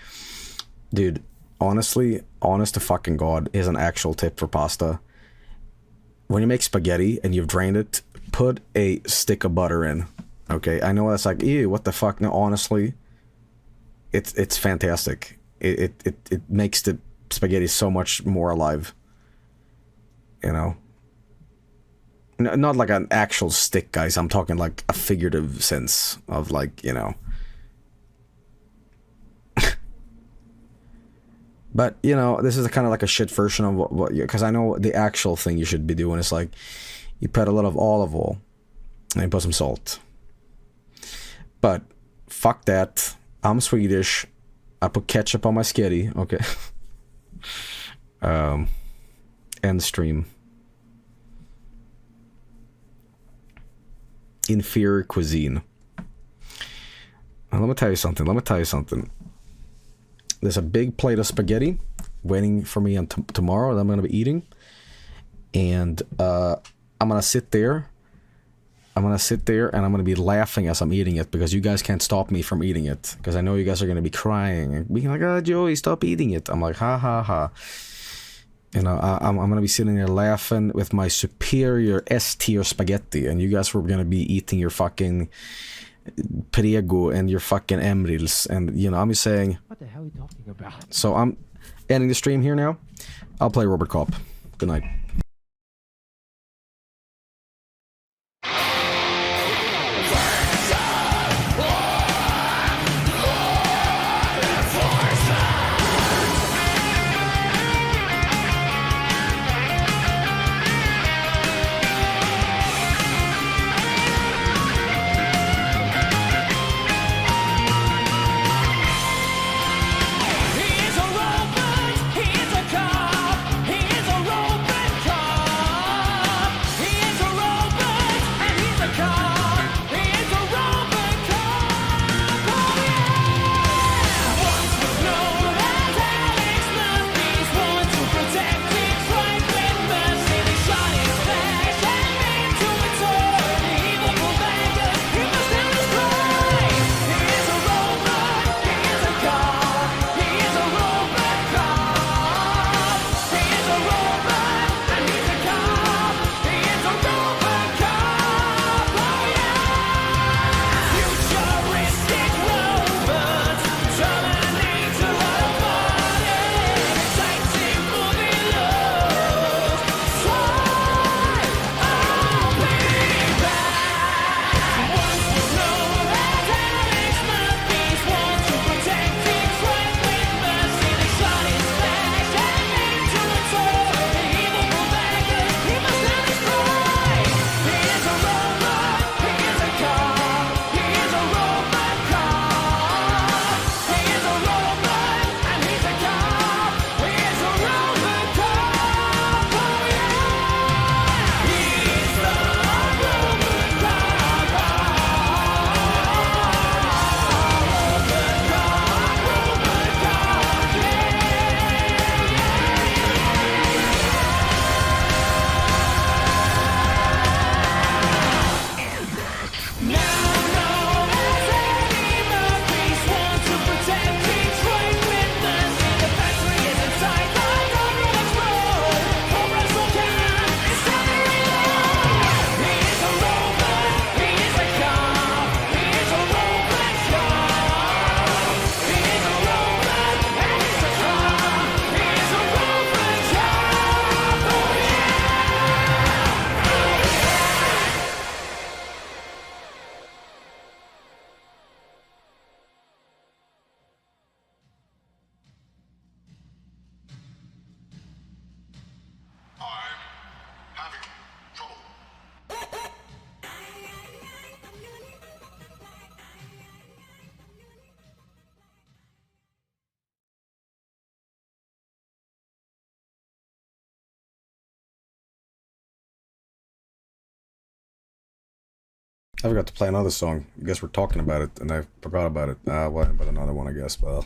dude. Honestly, honest to fucking God, is an actual tip for pasta. When you make spaghetti and you've drained it, put a stick of butter in. Okay, I know that's like, ew, what the fuck? No, honestly, it's fantastic. It makes the spaghetti so much more alive. You know? Not like an actual stick, guys. I'm talking like a figurative sense of like, But, this is kind of like a shit version of what because I know the actual thing you should be doing is like, you put a lot of olive oil and you put some salt. But, fuck that. I'm Swedish. I put ketchup on my sketty. Okay. End stream. Inferior cuisine. Now, let me tell you something. There's a big plate of spaghetti waiting for me on tomorrow that I'm going to be eating. And I'm going to sit there. And I'm going to be laughing as I'm eating it, because you guys can't stop me from eating it. Because I know you guys are going to be crying and being like, oh, Joey, stop eating it. I'm like, ha, ha, ha. I'm going to be sitting there laughing with my superior S-tier spaghetti. And you guys were going to be eating your fucking Prego and your fucking Emrils, and I'm just saying, What the hell are you talking about? So I'm ending the stream here now. I'll play Robert Kopp. Good night. He is a robot, he is a cop, he is a robot. I forgot to play another song. I guess we're talking about it, and I forgot about it. What about another one, I guess, well.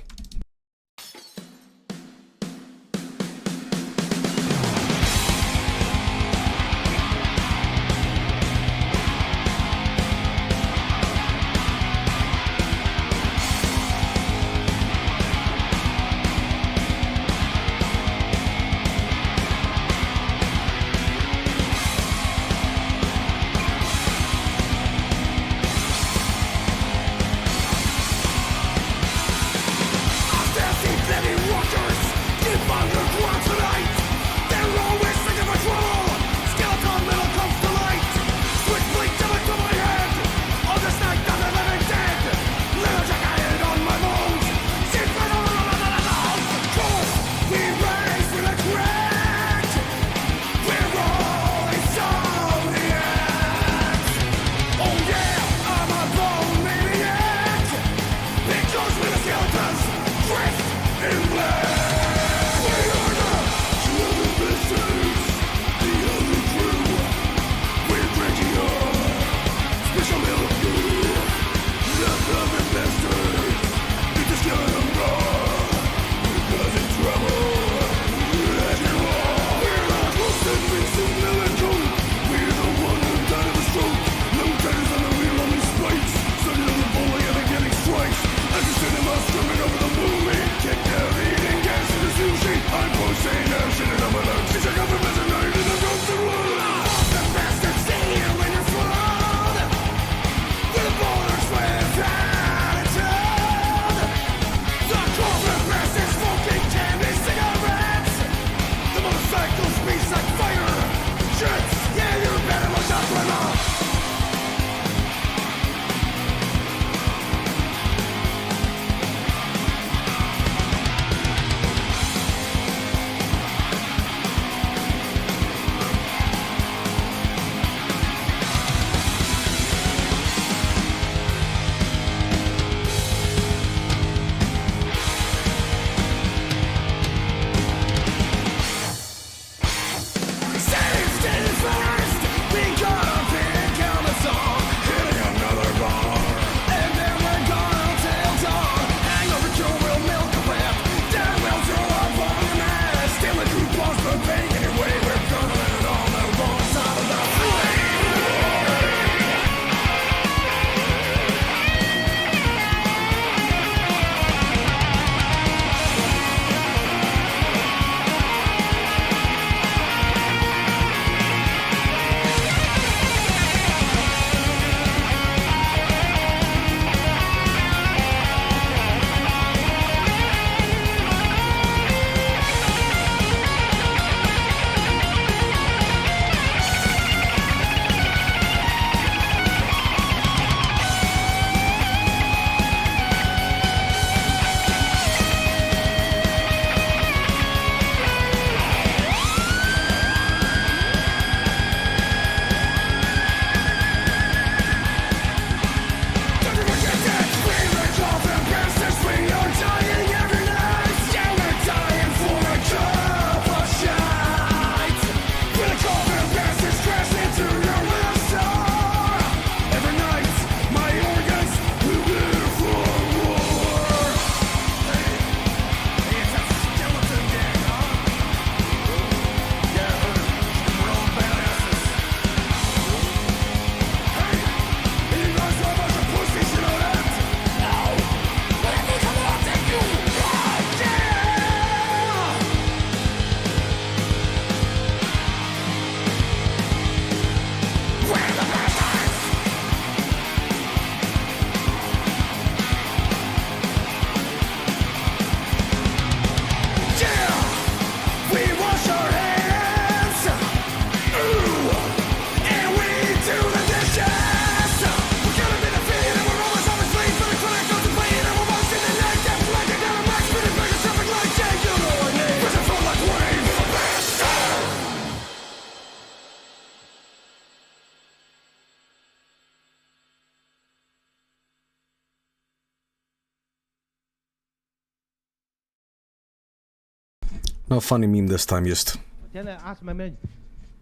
No funny meme this time, just. Then I asked my manager,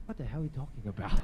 what the hell are you talking about?